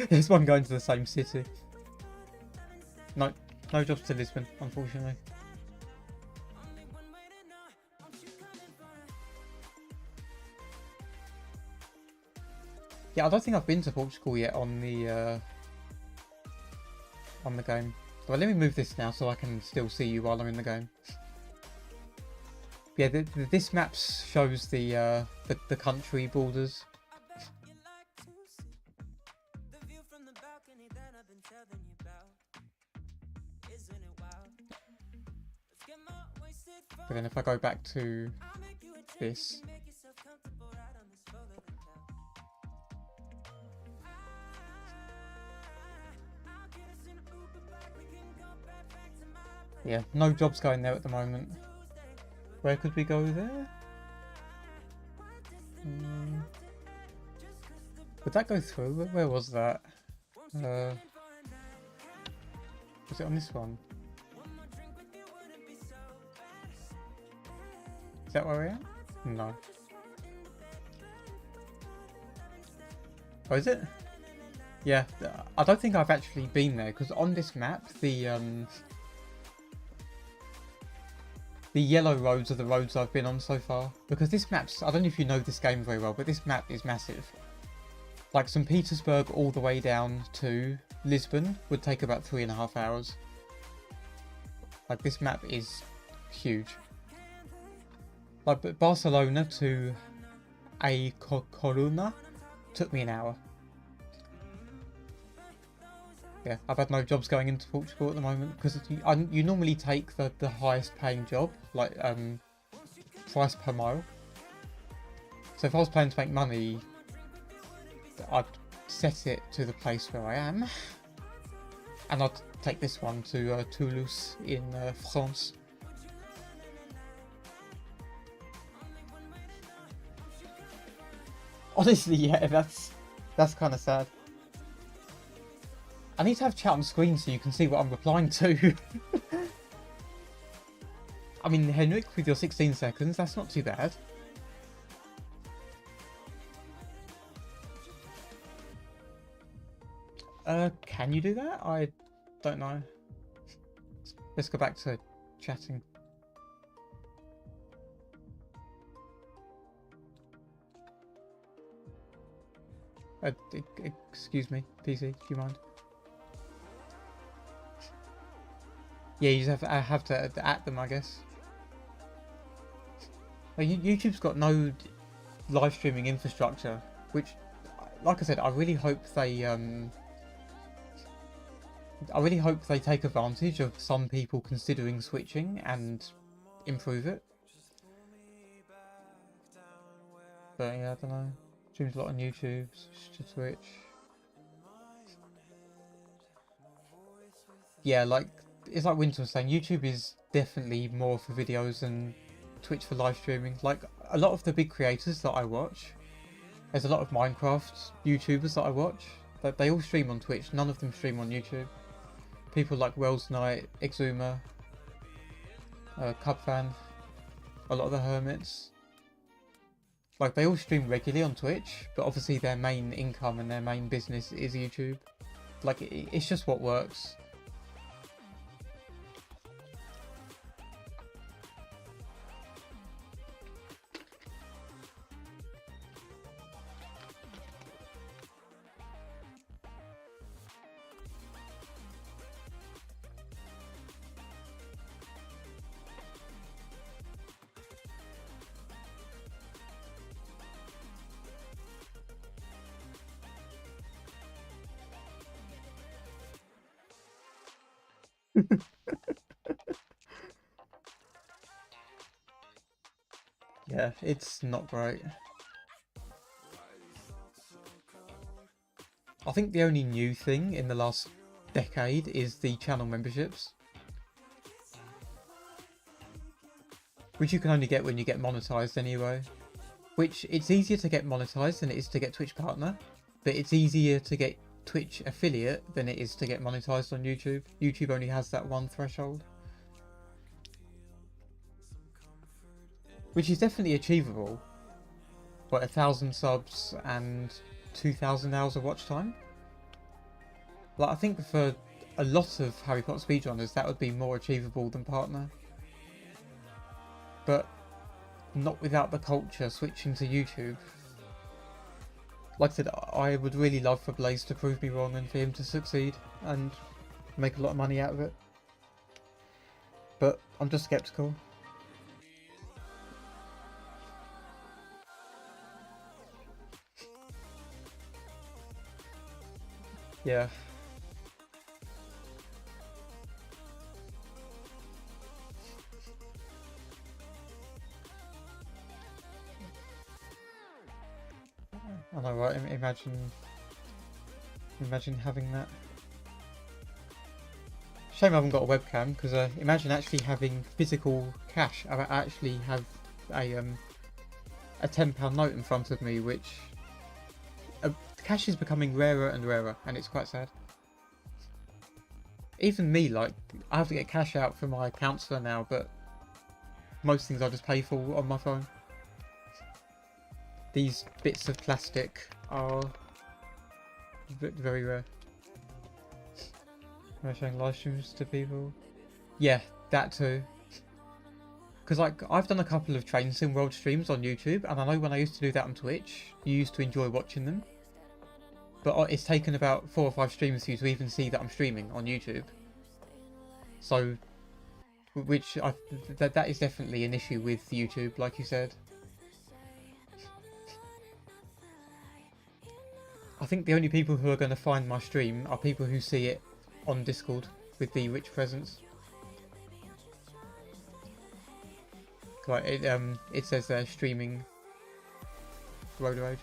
There's one going to the same city. No jobs to Lisbon, unfortunately. Yeah, I don't think I've been to Portugal yet on the game. So let me move this now so I can still see you while I'm in the game. Yeah, this map shows the country borders. But then if I go back to this, yeah, no jobs going there at the moment. Where could we go there? Would that go through? Where was that? Was it on this one? Is that where we're at? No. Oh, is it? Yeah, I don't think I've actually been there, because on this map, the yellow roads are the roads I've been on so far. Because this map's, I don't know if you know this game very well, but this map is massive. Like St. Petersburg all the way down to Lisbon would take about 3.5 hours. Like this map is huge. Like Barcelona to A Coruña took me an hour. Yeah, I've had no jobs going into Portugal at the moment because you normally take the highest paying job, like price per mile. So if I was planning to make money, I'd set it to the place where I am, and I'd take this one to Toulouse in France. Honestly, yeah, that's kind of sad. I need to have chat on screen so you can see what I'm replying to. I mean, Henrik, with your 16 seconds, that's not too bad. Can you do that? I don't know. Let's go back to chatting. Excuse me, PC, do you mind? Yeah, you just have to at them, I guess. YouTube's got no live streaming infrastructure, which, like I said, I really hope they take advantage of some people considering switching and improve it. But yeah, I don't know. Streams a lot on YouTube, switch to Twitch. Yeah, like it's like Winter was saying, YouTube is definitely more for videos than Twitch for live streaming. Like a lot of the big creators that I watch, there's a lot of Minecraft YouTubers that I watch, but they all stream on Twitch. None of them stream on YouTube. People like Wells Knight, Exuma, Cubfan, a lot of the Hermits. Like they all stream regularly on Twitch, but obviously their main income and their main business is YouTube. Like it's just what works. Yeah, it's not great. I think the only new thing in the last decade is the channel memberships, which you can only get when you get monetized anyway. Which it's easier to get monetized than it is to get Twitch partner, but it's easier to get Twitch affiliate than it is to get monetized on YouTube. YouTube only has that one threshold, which is definitely achievable. What, 1,000 subs and 2,000 hours of watch time? Like I think for a lot of Harry Potter speedrunners that would be more achievable than partner, but not without the culture switching to YouTube. Like I said, I would really love for Blaze to prove me wrong and for him to succeed and make a lot of money out of it, but I'm just skeptical. Yeah. I know, right? Imagine having that. Shame I haven't got a webcam, because imagine actually having physical cash. I actually have a £10 note in front of me, which cash is becoming rarer and rarer, and it's quite sad. Even me, like, I have to get cash out for my counsellor now, but most things I just pay for on my phone. These bits of plastic are very rare. Am I showing live streams to people? Yeah, that too. Because like I've done a couple of Train Sim World streams on YouTube, and I know when I used to do that on Twitch, you used to enjoy watching them. but it's taken about 4 or 5 streams for you to even see that I'm streaming on YouTube. So, that is definitely an issue with YouTube, like you said. I think the only people who are going to find my stream are people who see it on Discord with the rich presence. Like it says they're streaming Road Rage,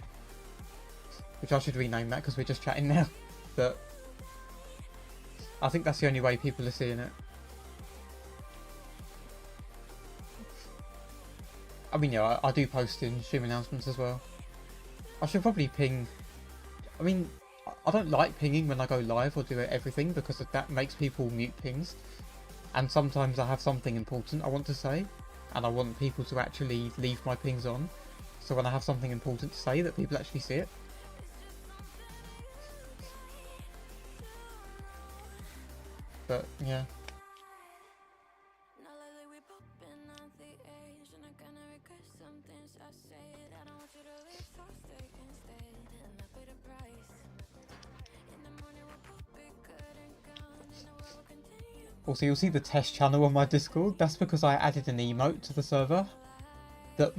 which I should rename that because we're just chatting now. But I think that's the only way people are seeing it. I mean, yeah, I do post in stream announcements as well. I should probably ping. I mean, I don't like pinging when I go live or do everything because that makes people mute pings. And sometimes I have something important I want to say, and I want people to actually leave my pings on. So when I have something important to say, that people actually see it. But yeah. Also, you'll see the test channel on my Discord. That's because I added an emote to the server that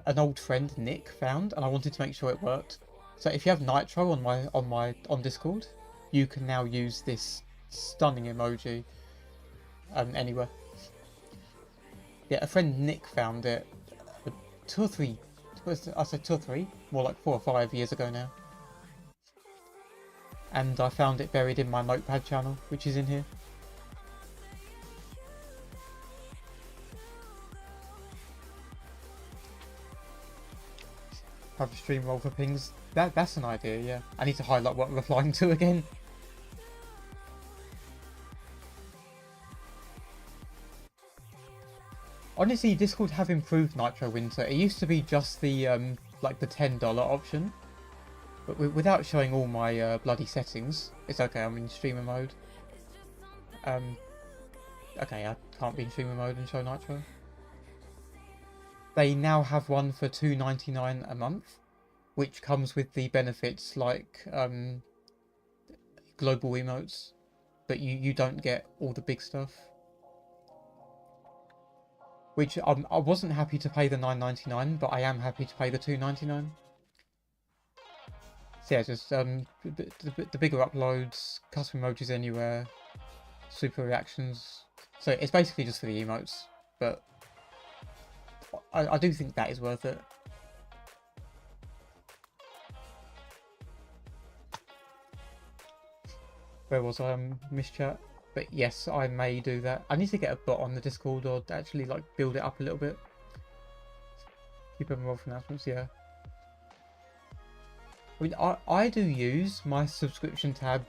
an old friend Nick found, and I wanted to make sure it worked. So if you have Nitro on Discord, you can now use this stunning emoji anywhere. Yeah, a friend Nick found it 2 or 3. I said 2 or 3, more like 4 or 5 years ago now. And I found it buried in my Notepad channel, which is in here. Have a stream roll for pings. That's an idea, yeah. I need to highlight what I'm replying to again. Honestly, Discord have improved Nitro Winter. It used to be just the like the $10 option, but without showing all my bloody settings. It's okay. I'm in streamer mode. Okay, I can't be in streamer mode and show Nitro. They now have one for $2.99 a month, which comes with the benefits like global emotes, but you don't get all the big stuff. Which I wasn't happy to pay the $9.99, but I am happy to pay the $2.99. So yeah, just the bigger uploads, custom emojis anywhere, super reactions. So it's basically just for the emotes, but I do think that is worth it. Where was I? Mischat. But yes, I may do that. I need to get a bot on the Discord or actually like build it up a little bit. Keep them off announcements, yeah. I mean, I do use my subscription tab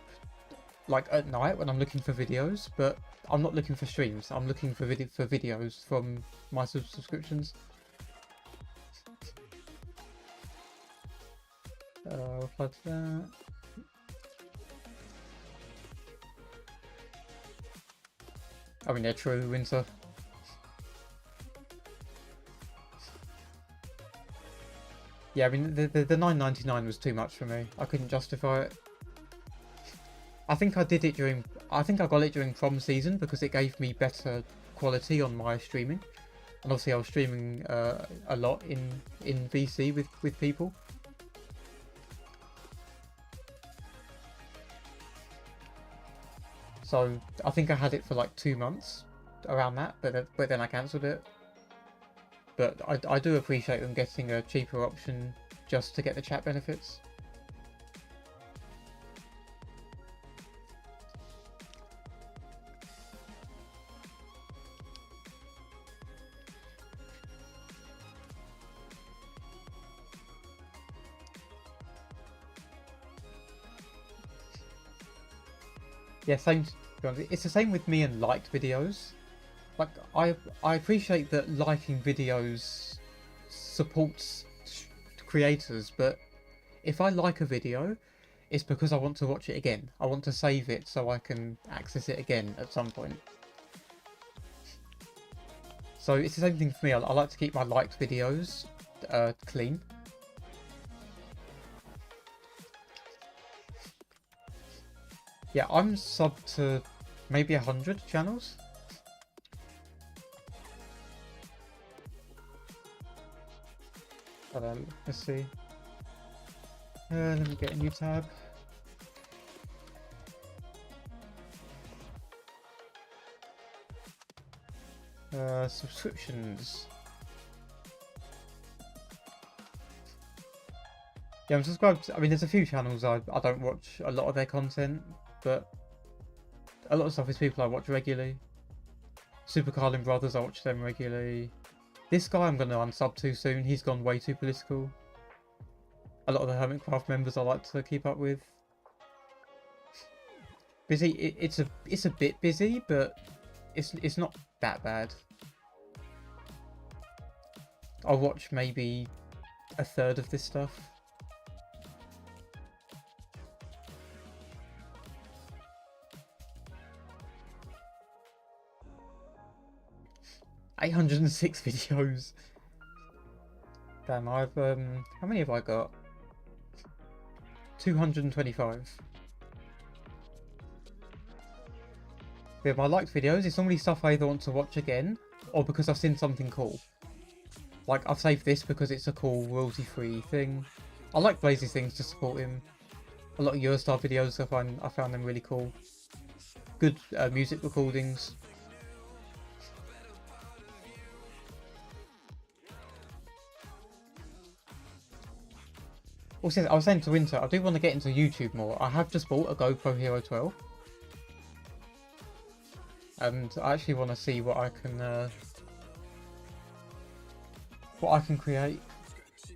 like at night when I'm looking for videos, but I'm not looking for streams. I'm looking for videos from my subscriptions. I'll reply to that. I mean, yeah, true, Winter. Yeah, I mean, the $9.99 was too much for me. I couldn't justify it. I think I did it during... I think I got it during prom season because it gave me better quality on my streaming. And obviously I was streaming a lot in VC with people. So I think I had it for like 2 months around that, but then I cancelled it. But I do appreciate them getting a cheaper option just to get the chat benefits. Yeah, same. It's the same with me and liked videos. Like I appreciate that liking videos supports creators, but if I like a video, it's because I want to watch it again. I want to save it so I can access it again at some point. So it's the same thing for me. I like to keep my liked videos clean. Yeah, I'm subbed to maybe 100 channels. But let's see. Let me get a new tab. Subscriptions. Yeah, I'm subscribed to, I mean, there's a few channels I don't watch a lot of their content, but a lot of stuff is people I watch regularly. Super Carlin Brothers, I watch them regularly. This guy I'm going to unsub to soon, he's gone way too political. A lot of the Hermitcraft members I like to keep up with. Busy, it's a bit busy, but it's not that bad. I'll watch maybe a third of this stuff. $806 videos. Damn, I've how many have I got? 225. Yeah, my liked videos, it's normally stuff I either want to watch again, or because I've seen something cool. Like, I've saved this because it's a cool royalty-free thing. I like Blaze's things to support him. A lot of Eurostar videos, I found them really cool. Good music recordings. Also, I was saying to Winter, I do want to get into YouTube more. I have just bought a GoPro Hero 12. And I actually want to see what I can create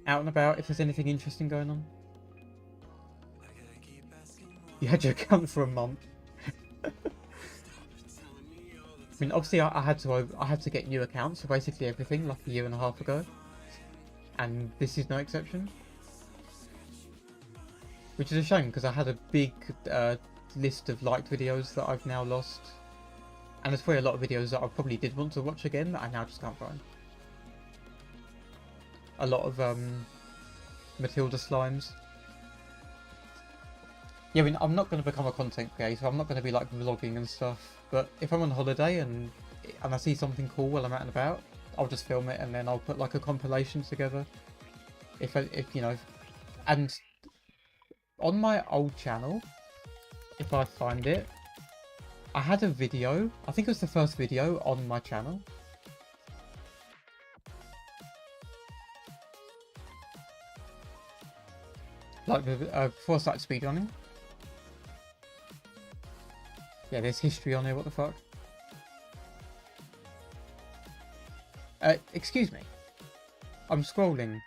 out and about, if there's anything interesting going on. You had your account for a month. I mean, obviously I had to get new accounts for basically everything like a year and a half ago. And this is no exception. Which is a shame, because I had a big list of liked videos that I've now lost. And there's probably a lot of videos that I probably did want to watch again that I now just can't find. A lot of Matilda slimes. Yeah, I mean, I'm not going to become a content creator, I'm not going to be like vlogging and stuff. But if I'm on holiday and I see something cool while I'm out and about, I'll just film it and then I'll put like a compilation together. If you know, and on my old channel, if I find it, I had a video, I think it was the first video on my channel. Like, before I started speedrunning. Yeah, there's history on here, what the fuck? Excuse me. I'm scrolling.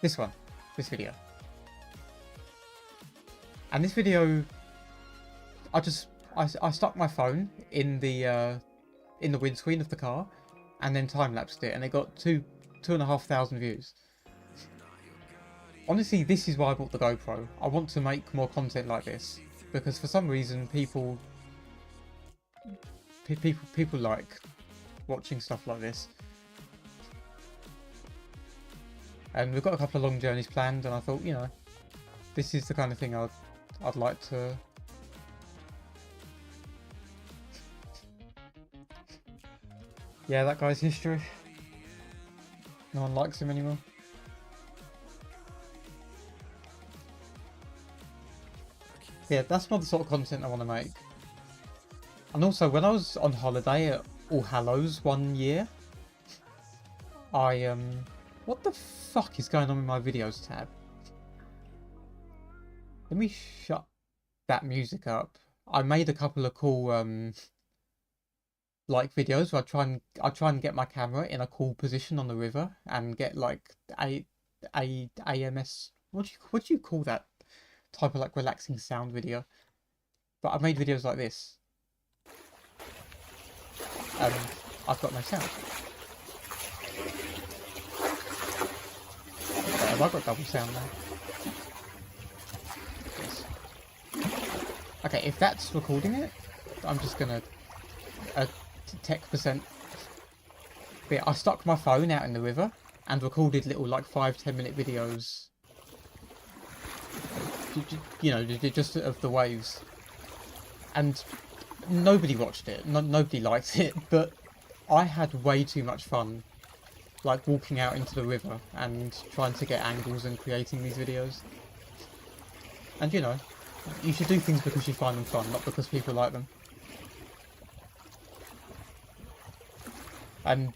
This one. This video. And this video, I stuck my phone in the windscreen of the car, and then time lapsed it, and it got 2,500 views. Honestly, this is why I bought the GoPro. I want to make more content like this, because for some reason people like watching stuff like this. And we've got a couple of long journeys planned, and I thought, you know, this is the kind of thing I'd like to. Yeah, that guy's history. No one likes him anymore. Yeah, that's not the sort of content I want to make. And also, when I was on holiday at All Hallows one year, what the fuck is going on with my videos tab? Let me shut that music up. I made a couple of cool like videos where I try and get my camera in a cool position on the river and get like AMS. What do you call that type of like relaxing sound video? But I've made videos like this. I've got no sound. Have I got double sound now? Yes. Okay, if that's recording it, I'm just gonna tech percent. But yeah, I stuck my phone out in the river and recorded little like 5-10 minute videos. you know, just of the waves. And nobody watched it, nobody liked it, but I had way too much fun, like walking out into the river and trying to get angles and creating these videos. And you know, you should do things because you find them fun, not because people like them. And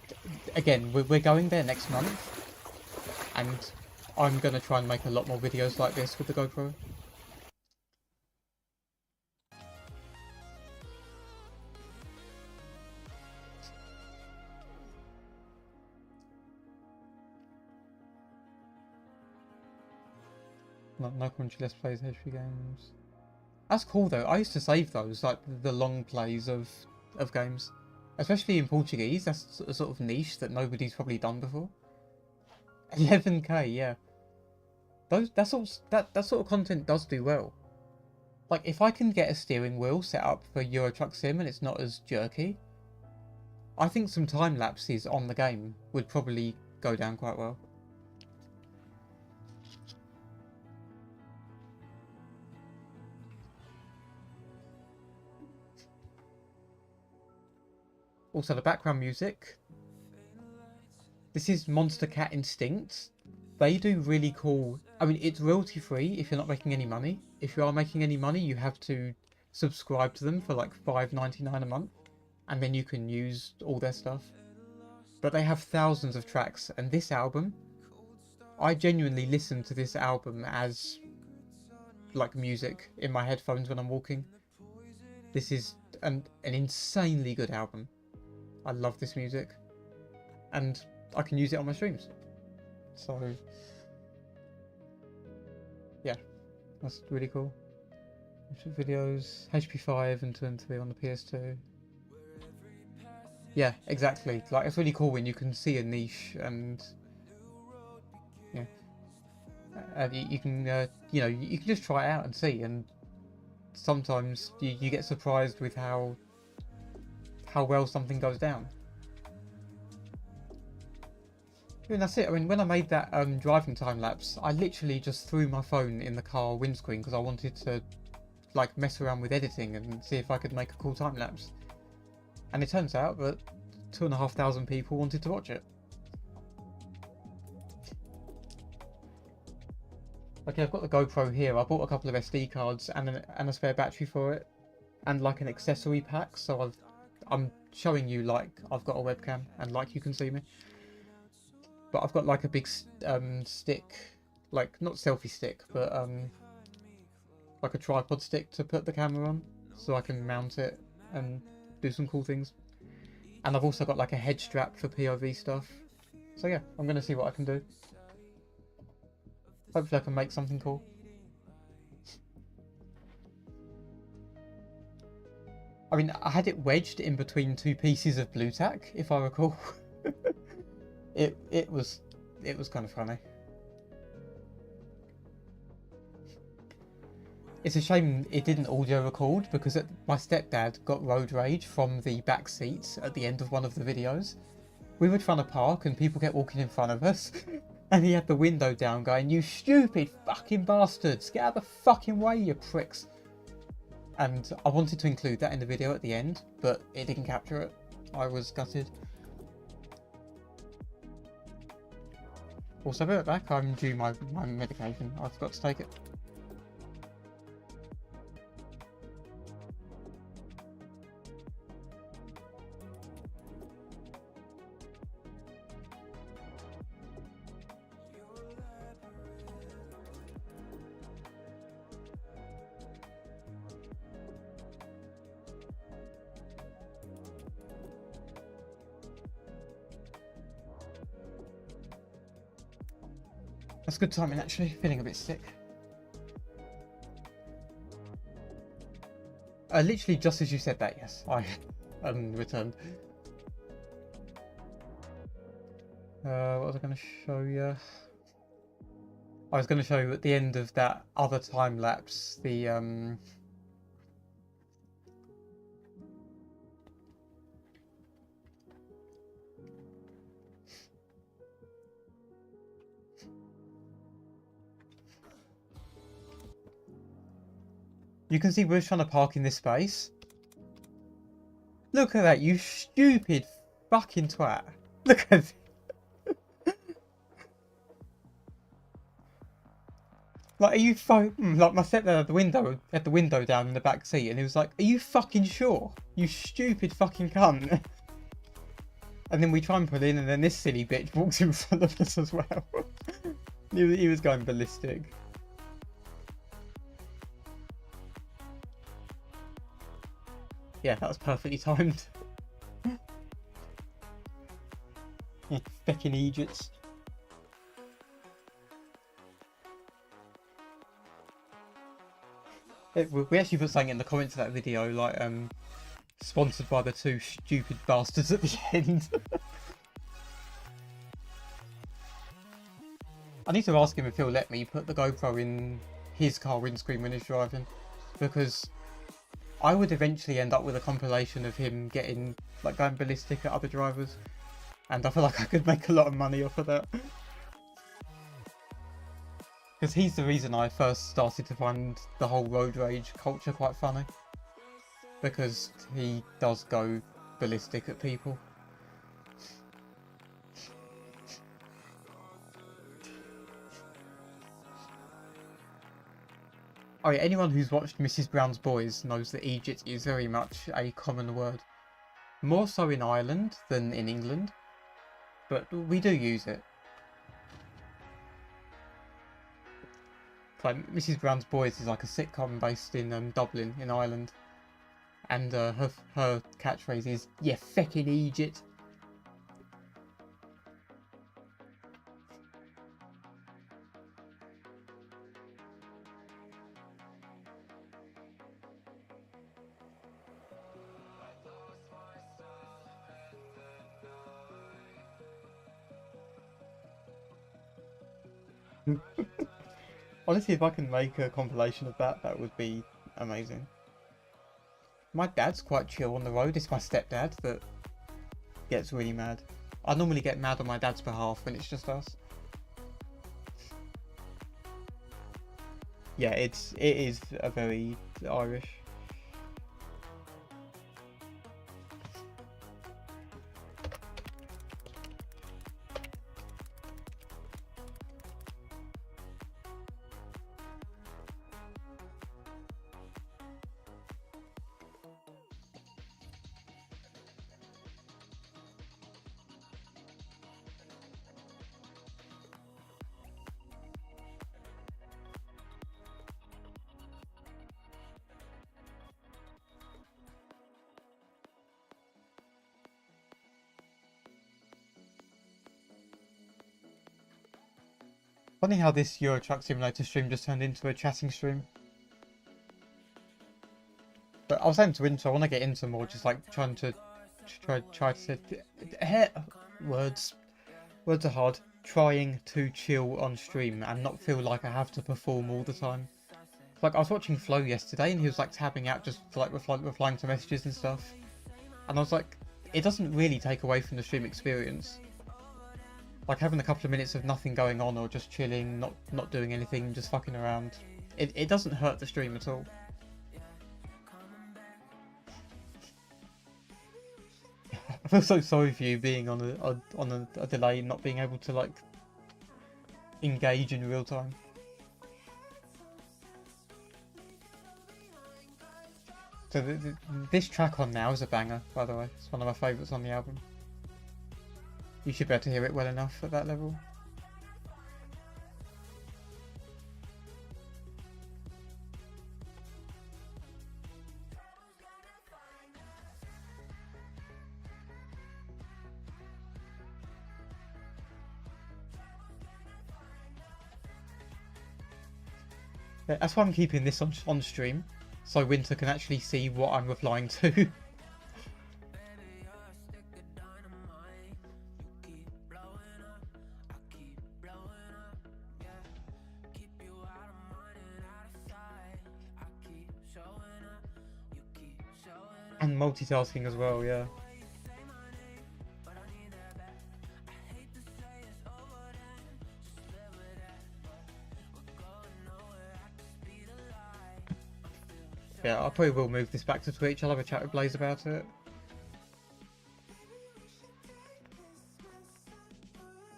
again, we're going there next month, and I'm going to try and make a lot more videos like this with the GoPro. No Crunchy Let's Plays HP games. That's cool though. I used to save those, like the long plays of games. Especially in Portuguese, that's a sort of niche that nobody's probably done before. 11k, yeah. That sort of content does do well. Like, if I can get a steering wheel set up for Euro Truck Sim and it's not as jerky, I think some time lapses on the game would probably go down quite well. Also, the background music. This is Monster Cat Instinct. They do really cool... I mean, it's royalty free if you're not making any money. If you are making any money, you have to subscribe to them for like $5.99 a month. And then you can use all their stuff. But they have thousands of tracks. And this album, I genuinely listen to this album as like music in my headphones when I'm walking. This is an insanely good album. I love this music, and I can use it on my streams. So, yeah, that's really cool. Videos, HP5 and 2 and 3 on the PS2. Yeah, exactly. Like, it's really cool when you can see a niche and, yeah, you can, you know, you can just try it out and see. And sometimes you get surprised with how well something goes down. And that's it. I mean, when I made that driving time lapse, I literally just threw my phone in the car windscreen because I wanted to like mess around with editing and see if I could make a cool time lapse. And it turns out that 2,500 people wanted to watch it. Okay, I've got the GoPro here. I bought a couple of SD cards and a spare battery for it, and like an accessory pack. So I'm showing you like I've got a webcam and like you can see me. But I've got like a big stick, like not selfie stick, but like a tripod stick to put the camera on, so I can mount it and do some cool things. And I've also got like a head strap for POV stuff. So yeah, I'm gonna see what I can do. Hopefully I can make something cool. I mean, I had it wedged in between two pieces of blue tack, if I recall. It was kind of funny. It's a shame it didn't audio record because my stepdad got road rage from the back seats at the end of one of the videos. We were trying to park and people kept walking in front of us. And he had the window down going, "You stupid fucking bastards, get out of the fucking way, you pricks." And I wanted to include that in the video at the end, but it didn't capture it. I was gutted. Also, be right back, I'm due my medication. I forgot to take it. That's good timing actually, feeling a bit sick. Literally just as you said that, yes, I returned. What was I going to show you? I was going to show you at the end of that other time lapse, the You can see we're trying to park in this space. Look at that, you stupid fucking twat. Look at it. Like, are you like, my stepdad had the window down in the back seat, and he was like, are you fucking sure? You stupid fucking cunt. And then we try and pull in, and then this silly bitch walks in front of us as well. He was going ballistic. Yeah, that was perfectly timed. Yeah, fucking Egypt. We actually put something in the comments of that video, like, sponsored by the two stupid bastards at the end. I need to ask him if he'll let me put the GoPro in his car windscreen when he's driving, because I would eventually end up with a compilation of him getting, like, going ballistic at other drivers, and I feel like I could make a lot of money off of that. Because he's the reason I first started to find the whole road rage culture quite funny. Because he does go ballistic at people. Oh yeah, anyone who's watched Mrs. Brown's Boys knows that Egypt is very much a common word. More so in Ireland than in England, but we do use it. Like, Mrs. Brown's Boys is like a sitcom based in Dublin, in Ireland. And her catchphrase is, "Yeah, feckin' Egypt." Honestly, if I can make a compilation of that, that would be amazing. My dad's quite chill on the road. It's my stepdad that gets really mad. I normally get mad on my dad's behalf when it's just us. Yeah, it is a very Irish. Funny how this Euro Truck Simulator stream just turned into a chatting stream. But I was saying to Winter, I want to get into more, just like trying to try to words are hard. Trying to chill on stream and not feel like I have to perform all the time. Like, I was watching Flo yesterday, and he was like tabbing out, just like replying to messages and stuff. And I was like, it doesn't really take away from the stream experience. Like, having a couple of minutes of nothing going on, or just chilling, not doing anything, just fucking around. It doesn't hurt the stream at all. I feel so sorry for you being on a delay and not being able to, like, engage in real time. So this track on now is a banger, by the way. It's one of my favourites on the album. You should be able to hear it well enough at that level. Yeah, that's why I'm keeping this on stream, so Winter can actually see what I'm replying to. And multitasking as well, yeah. Yeah, I probably will move this back to Twitch. I'll have a chat with Blaze about it.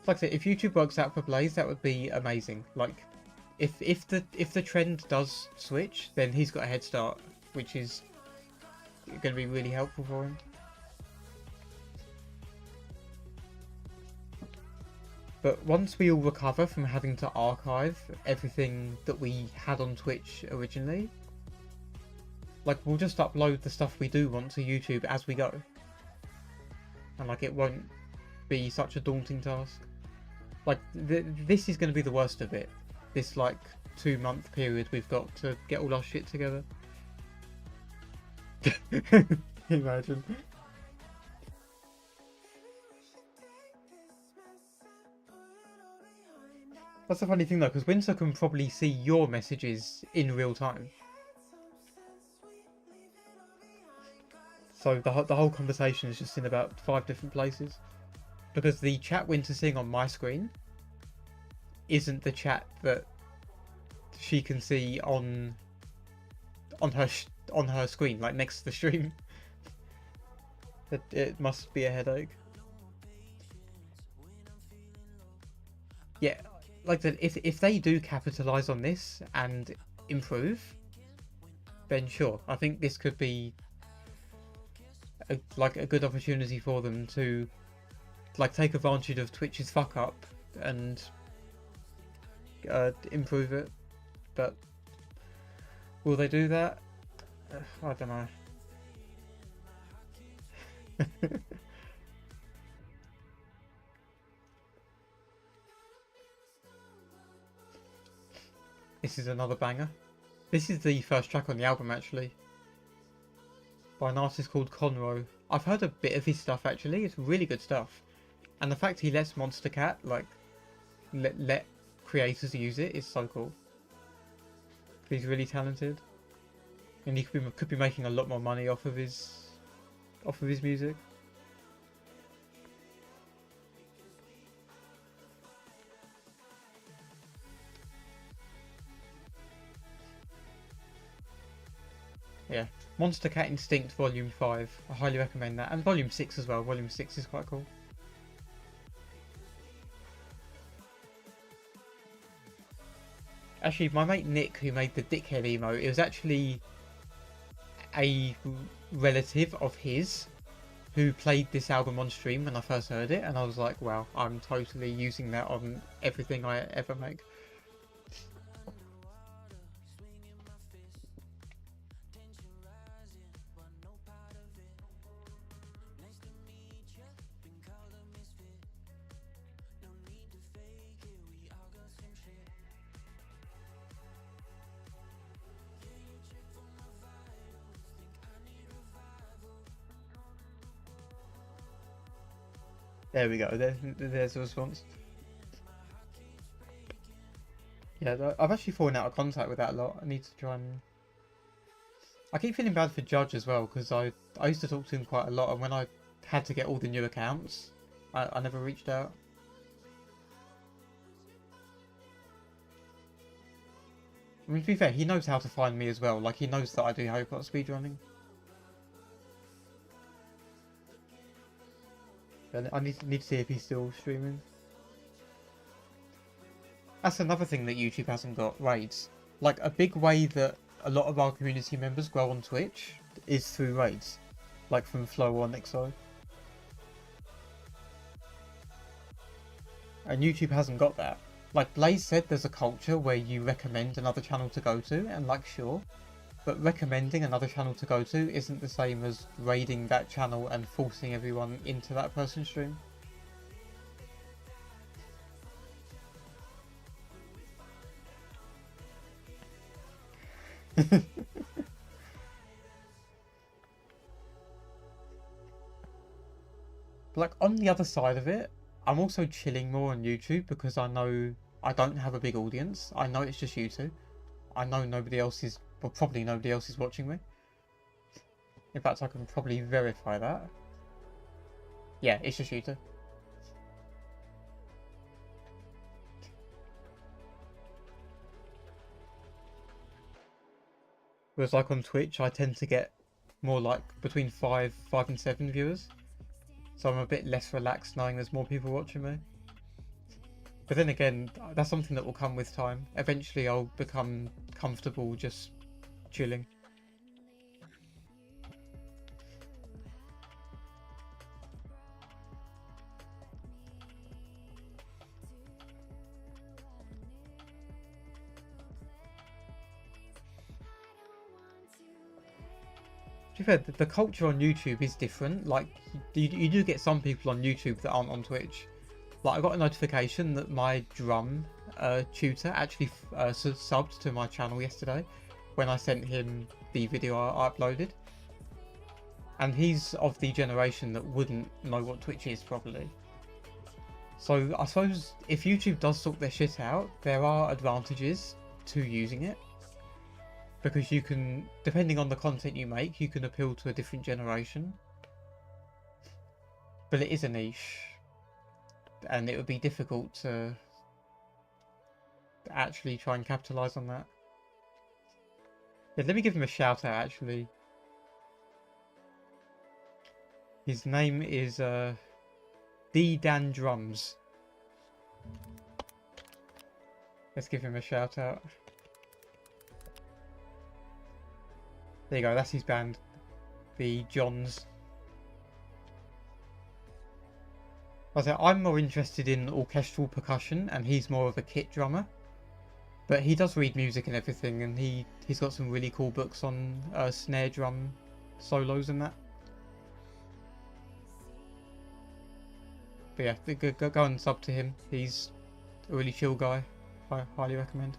Like I said, if YouTube works out for Blaze, that would be amazing. Like, if the trend does switch, then he's got a head start, which is going to be really helpful for him. But once we all recover from having to archive everything that we had on Twitch originally, like, we'll just upload the stuff we do want to YouTube as we go. And, like, it won't be such a daunting task. Like, this is going to be the worst of it. This, like, 2-month period we've got to get all our shit together. Imagine. That's the funny thing though, because Winter can probably see your messages in real time. So the whole conversation is just in about 5 different places. Because the chat Winter's seeing on my screen isn't the chat that she can see on her screen, like next to the stream. It must be a headache. Yeah, like that. If they do capitalize on this and improve, then sure, I think this could be like a good opportunity for them to like take advantage of Twitch's fuck up and improve it. But will they do that? I don't know. This is another banger. This is the first track on the album actually, by an artist called Conro. I've heard a bit of his stuff actually. It's really good stuff, and the fact he lets Monstercat like let creators use it is so cool. He's really talented, and he could be making a lot more money off of his music. Yeah, Monstercat Instinct Volume 5. I highly recommend that, and Volume 6 as well. Volume 6 is quite cool. Actually, my mate Nick, who made the Dickhead emo, it was actually a relative of his who played this album on stream when I first heard it, and I was like, wow, I'm totally using that on everything I ever make. There we go, there's a response. Yeah, I've actually fallen out of contact with that a lot. I need to try and... I keep feeling bad for Judge as well, because I used to talk to him quite a lot, and when I had to get all the new accounts, I never reached out. I mean, to be fair, he knows how to find me as well. Like, he knows that I do Harry Potter speedrunning. I need to see if he's still streaming. That's another thing that YouTube hasn't got, raids. Like, a big way that a lot of our community members grow on Twitch is through raids. Like from Flow or Nixo. And YouTube hasn't got that. Like Blaze said, there's a culture where you recommend another channel to go to, and like sure, but recommending another channel to go to isn't the same as raiding that channel and forcing everyone into that person's stream. But like on the other side of it, I'm also chilling more on YouTube because I know I don't have a big audience. I know it's just YouTube. I know nobody else is, well, probably nobody else is watching me. In fact, I can probably verify that. Yeah, it's just YouTube. Whereas like on Twitch, I tend to get more like between 5 and 7 viewers. So I'm a bit less relaxed knowing there's more people watching me. But then again, that's something that will come with time. Eventually I'll become comfortable just chilling. To be fair, the culture on YouTube is different. Like, you do get some people on YouTube that aren't on Twitch. Like, I got a notification that my drum tutor actually subbed to my channel yesterday when I sent him the video I uploaded. And he's of the generation that wouldn't know what Twitch is properly. So I suppose if YouTube does sort their shit out, there are advantages to using it. Because you can, depending on the content you make, you can appeal to a different generation. But it is a niche. And it would be difficult to actually try and capitalise on that. Yeah, let me give him a shout out actually. His name is D Dan Drums. Let's give him a shout out. There you go, that's his band. The Johns. I'm more interested in orchestral percussion and he's more of a kit drummer. But he does read music and everything, and he's got some really cool books on snare drum solos and that. But yeah, go and sub to him. He's a really chill guy. I highly recommend.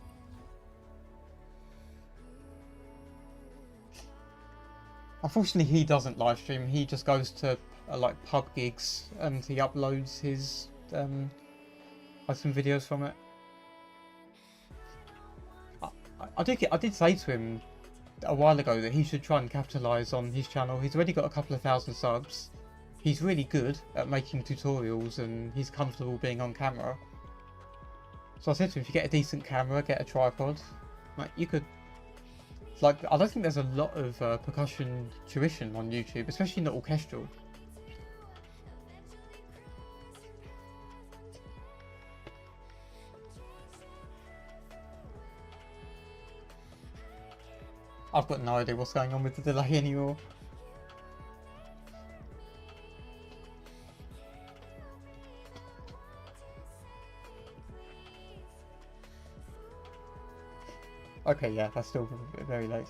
Unfortunately, he doesn't live stream. He just goes to like pub gigs and he uploads his like some videos from it. I did say to him a while ago that he should try and capitalise on his channel. He's already got a couple of thousand subs. He's really good at making tutorials and he's comfortable being on camera. So I said to him, if you get a decent camera, get a tripod, like you could. Like, I don't think there's a lot of percussion tuition on YouTube, especially not orchestral. I've got no idea what's going on with the delay anymore. Okay, yeah, that's still very late.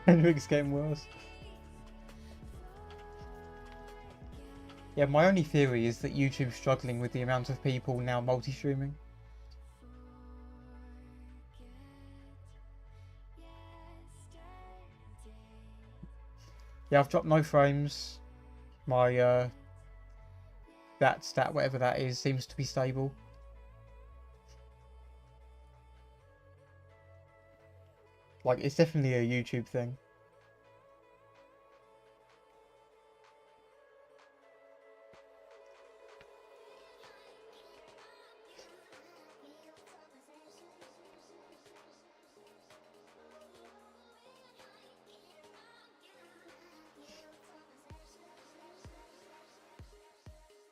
Henrik's getting worse. Yeah, my only theory is that YouTube's struggling with the amount of people now multi-streaming. Yeah, I've dropped no frames. My that stat, whatever that is, seems to be stable. Like, it's definitely a YouTube thing.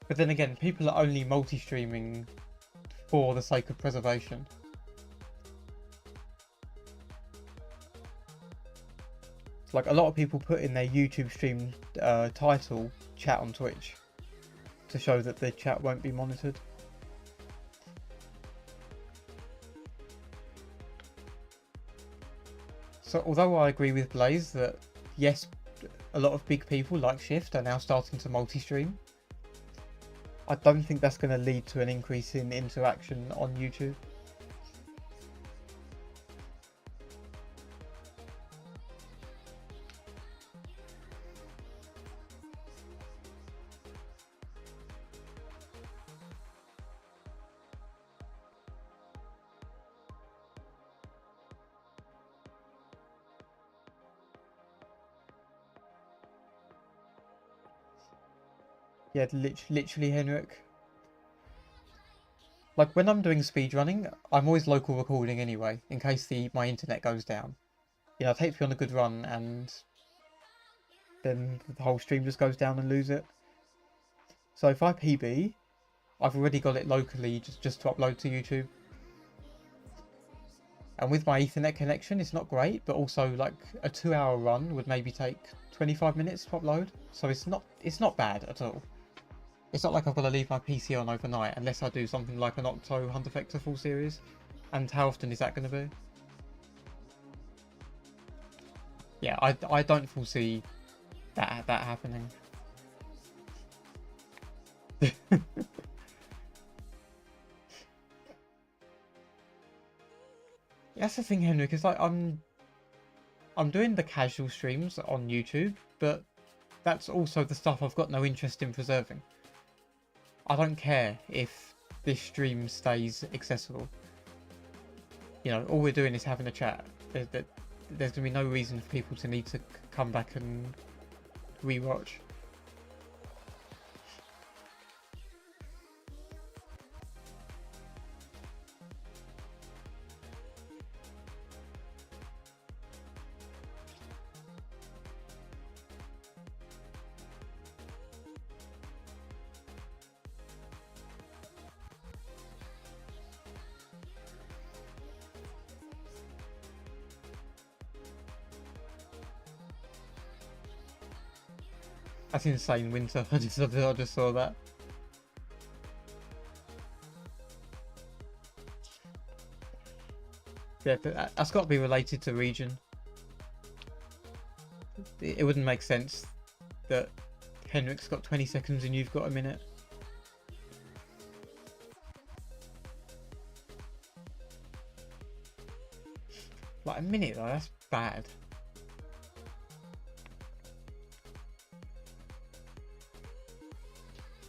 But then again, people are only multi-streaming for the sake of preservation. Like, a lot of people put in their YouTube stream title, chat on Twitch, to show that their chat won't be monitored. So, although I agree with Blaze that, yes, a lot of big people like Shift are now starting to multi-stream, I don't think that's going to lead to an increase in interaction on YouTube. Yeah, literally, Henrik. Like, when I'm doing speedrunning, I'm always local recording anyway, in case my internet goes down. you know, takes me on a good run, and then the whole stream just goes down and lose it. So if I PB, I've already got it locally just to upload to YouTube. And with my Ethernet connection, it's not great, but also like a 2-hour run would maybe take 25 minutes to upload. So it's not bad at all. It's not like I've got to leave my PC on overnight unless I do something like an Octo Hunt Effector full series. And how often is that going to be? Yeah, I don't foresee that happening. That's the thing, Henrik, is like I'm doing the casual streams on YouTube, but that's also the stuff I've got no interest in preserving. I don't care if this stream stays accessible. You know, all we're doing is having a chat. There's going to be no reason for people to need to come back and rewatch. That's insane, Winter. I just saw that. Yeah, but that's got to be related to region. It wouldn't make sense that Henrik's got 20 seconds and you've got a minute. Like a minute though, that's bad.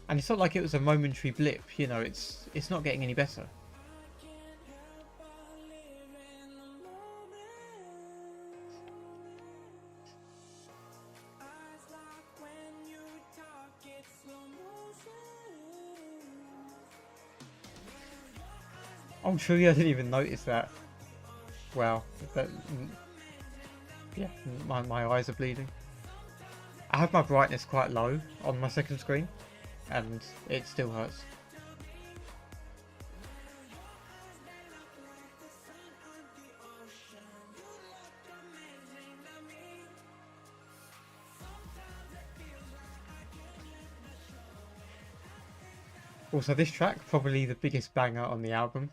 And it's not like it was a momentary blip, you know, it's not getting any better. Oh, true, I didn't even notice that. Wow. Yeah, my eyes are bleeding. I have my brightness quite low on my second screen, and it still hurts. Also, this track, probably the biggest banger on the album.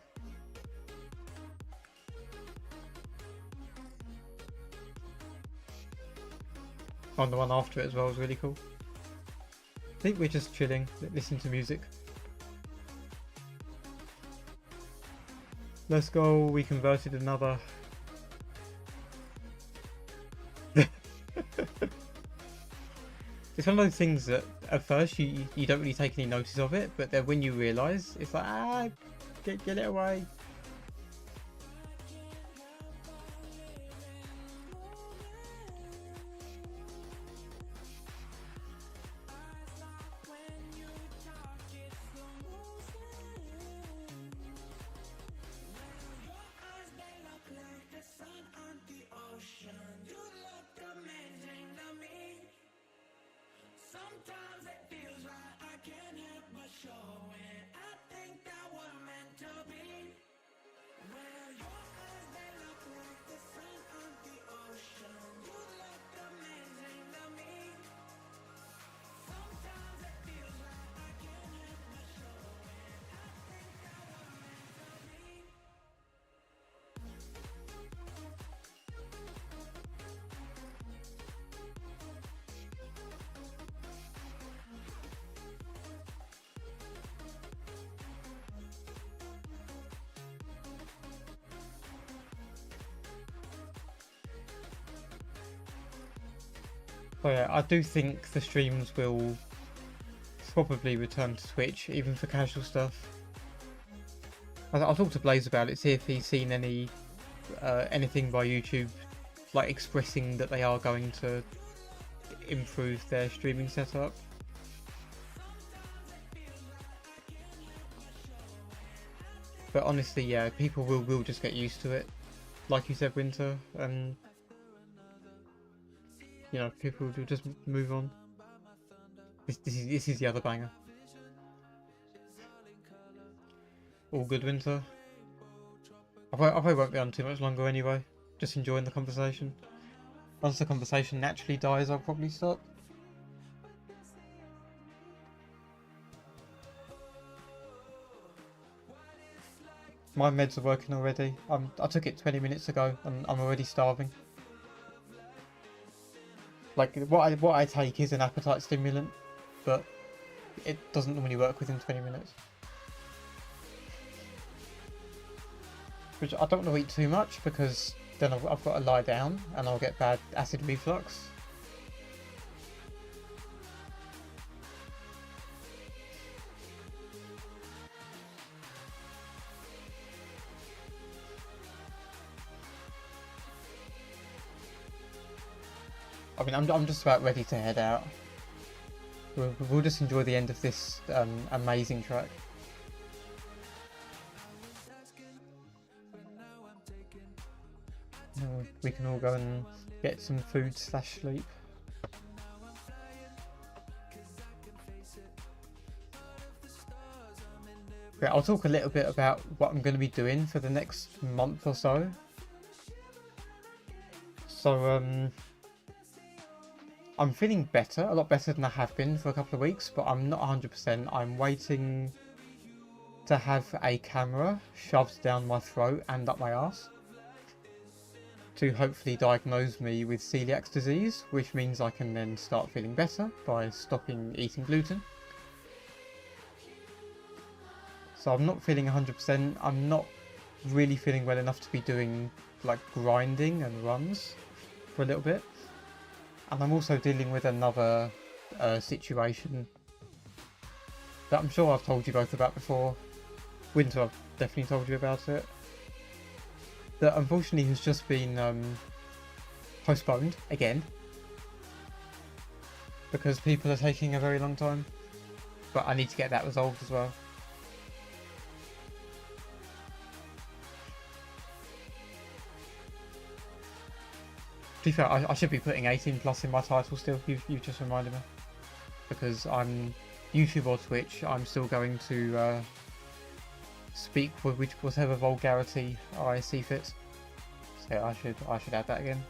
On the one after it as well was really cool. I think we're just chilling, listening to music. Let's go, we converted another. It's one of those things that at first you don't really take any notice of it, but then when you realise, it's like, get it away. So yeah, I do think the streams will probably return to Twitch, even for casual stuff. I'll talk to Blaze about it, see if he's seen any anything by YouTube, like expressing that they are going to improve their streaming setup. But honestly, yeah, people will just get used to it, like you said, Winter, and you know, people will just move on. This is the other banger. All good, Winter. I probably won't be on too much longer anyway. Just enjoying the conversation. Once the conversation naturally dies, I'll probably stop. My meds are working already. I took it 20 minutes ago and I'm already starving. Like, what I take is an appetite stimulant, but it doesn't normally work within 20 minutes. Which I don't want to eat too much because then I've got to lie down and I'll get bad acid reflux. I mean, I'm just about ready to head out. We'll just enjoy the end of this amazing track. We can all go and get some food / sleep. Yeah, I'll talk a little bit about what I'm going to be doing for the next month or so. So, I'm feeling better, a lot better than I have been for a couple of weeks, but I'm not 100%. I'm waiting to have a camera shoved down my throat and up my ass to hopefully diagnose me with celiac disease, which means I can then start feeling better by stopping eating gluten. So I'm not feeling 100%. I'm not really feeling well enough to be doing like grinding and runs for a little bit. And I'm also dealing with another situation that I'm sure I've told you both about before. Winter, I've definitely told you about it. That unfortunately has just been postponed again because people are taking a very long time. But I need to get that resolved as well. To be fair, I should be putting 18 plus in my title still. You've just reminded me. Because I'm YouTube or Twitch, I'm still going to speak with whatever vulgarity I see fit. So I should add that again.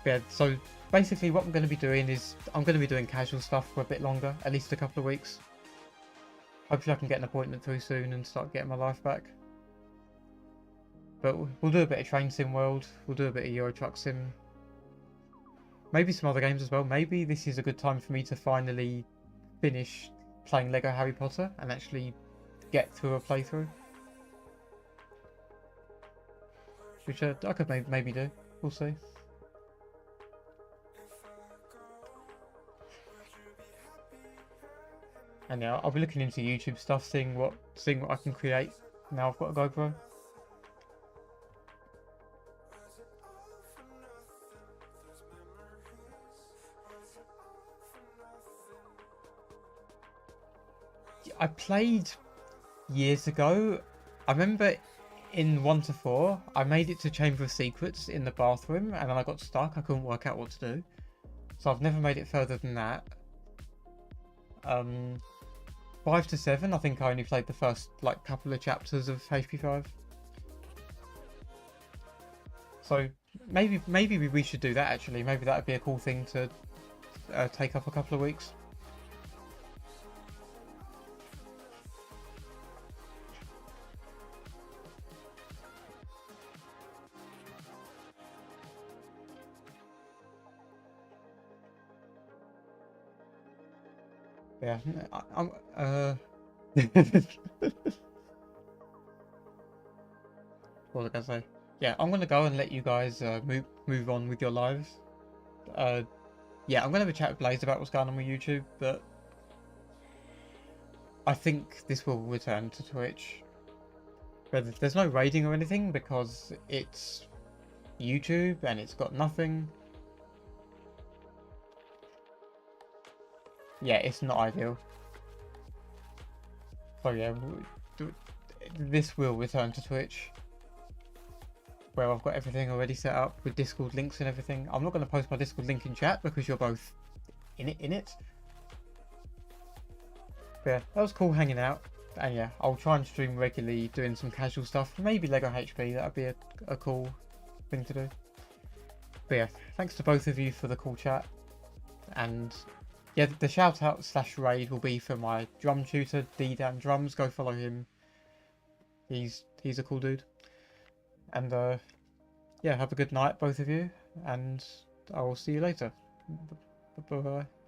Yeah, so basically what I'm going to be doing is I'm going to be doing casual stuff for a bit longer, at least a couple of weeks. Hopefully I can get an appointment through soon and start getting my life back. But we'll do a bit of Train Sim World, we'll do a bit of Euro Truck Sim. Maybe some other games as well. Maybe this is a good time for me to finally finish playing Lego Harry Potter and actually get through a playthrough. Which I could maybe do. We'll see. And yeah, I'll be looking into YouTube stuff, seeing what I can create now I've got a GoPro. I played years ago. I remember in 1 to 4, I made it to Chamber of Secrets in the bathroom, and then I got stuck. I couldn't work out what to do, so I've never made it further than that. 5 to 7, I think I only played the first like couple of chapters of HP 5. So maybe we should do that actually. Maybe that would be a cool thing to take up a couple of weeks. Yeah, I'm what was I gonna say? Yeah, I'm gonna go and let you guys move on with your lives. Yeah, I'm gonna have a chat with Blaze about what's going on with YouTube, but I think this will return to Twitch. But there's no raiding or anything because it's YouTube and it's got nothing. Yeah, it's not ideal. So yeah, this will return to Twitch. where I've got everything already set up with Discord links and everything. I'm not going to post my Discord link in chat because you're both in it. But yeah, that was cool hanging out. And yeah, I'll try and stream regularly doing some casual stuff. Maybe Lego HP, that'd be a cool thing to do. But yeah, thanks to both of you for the cool chat. And yeah, the shout out / raid will be for my drum tutor, D-Dan Drums. Go follow him. He's a cool dude. And yeah, have a good night, both of you. And I will see you later. Bye bye.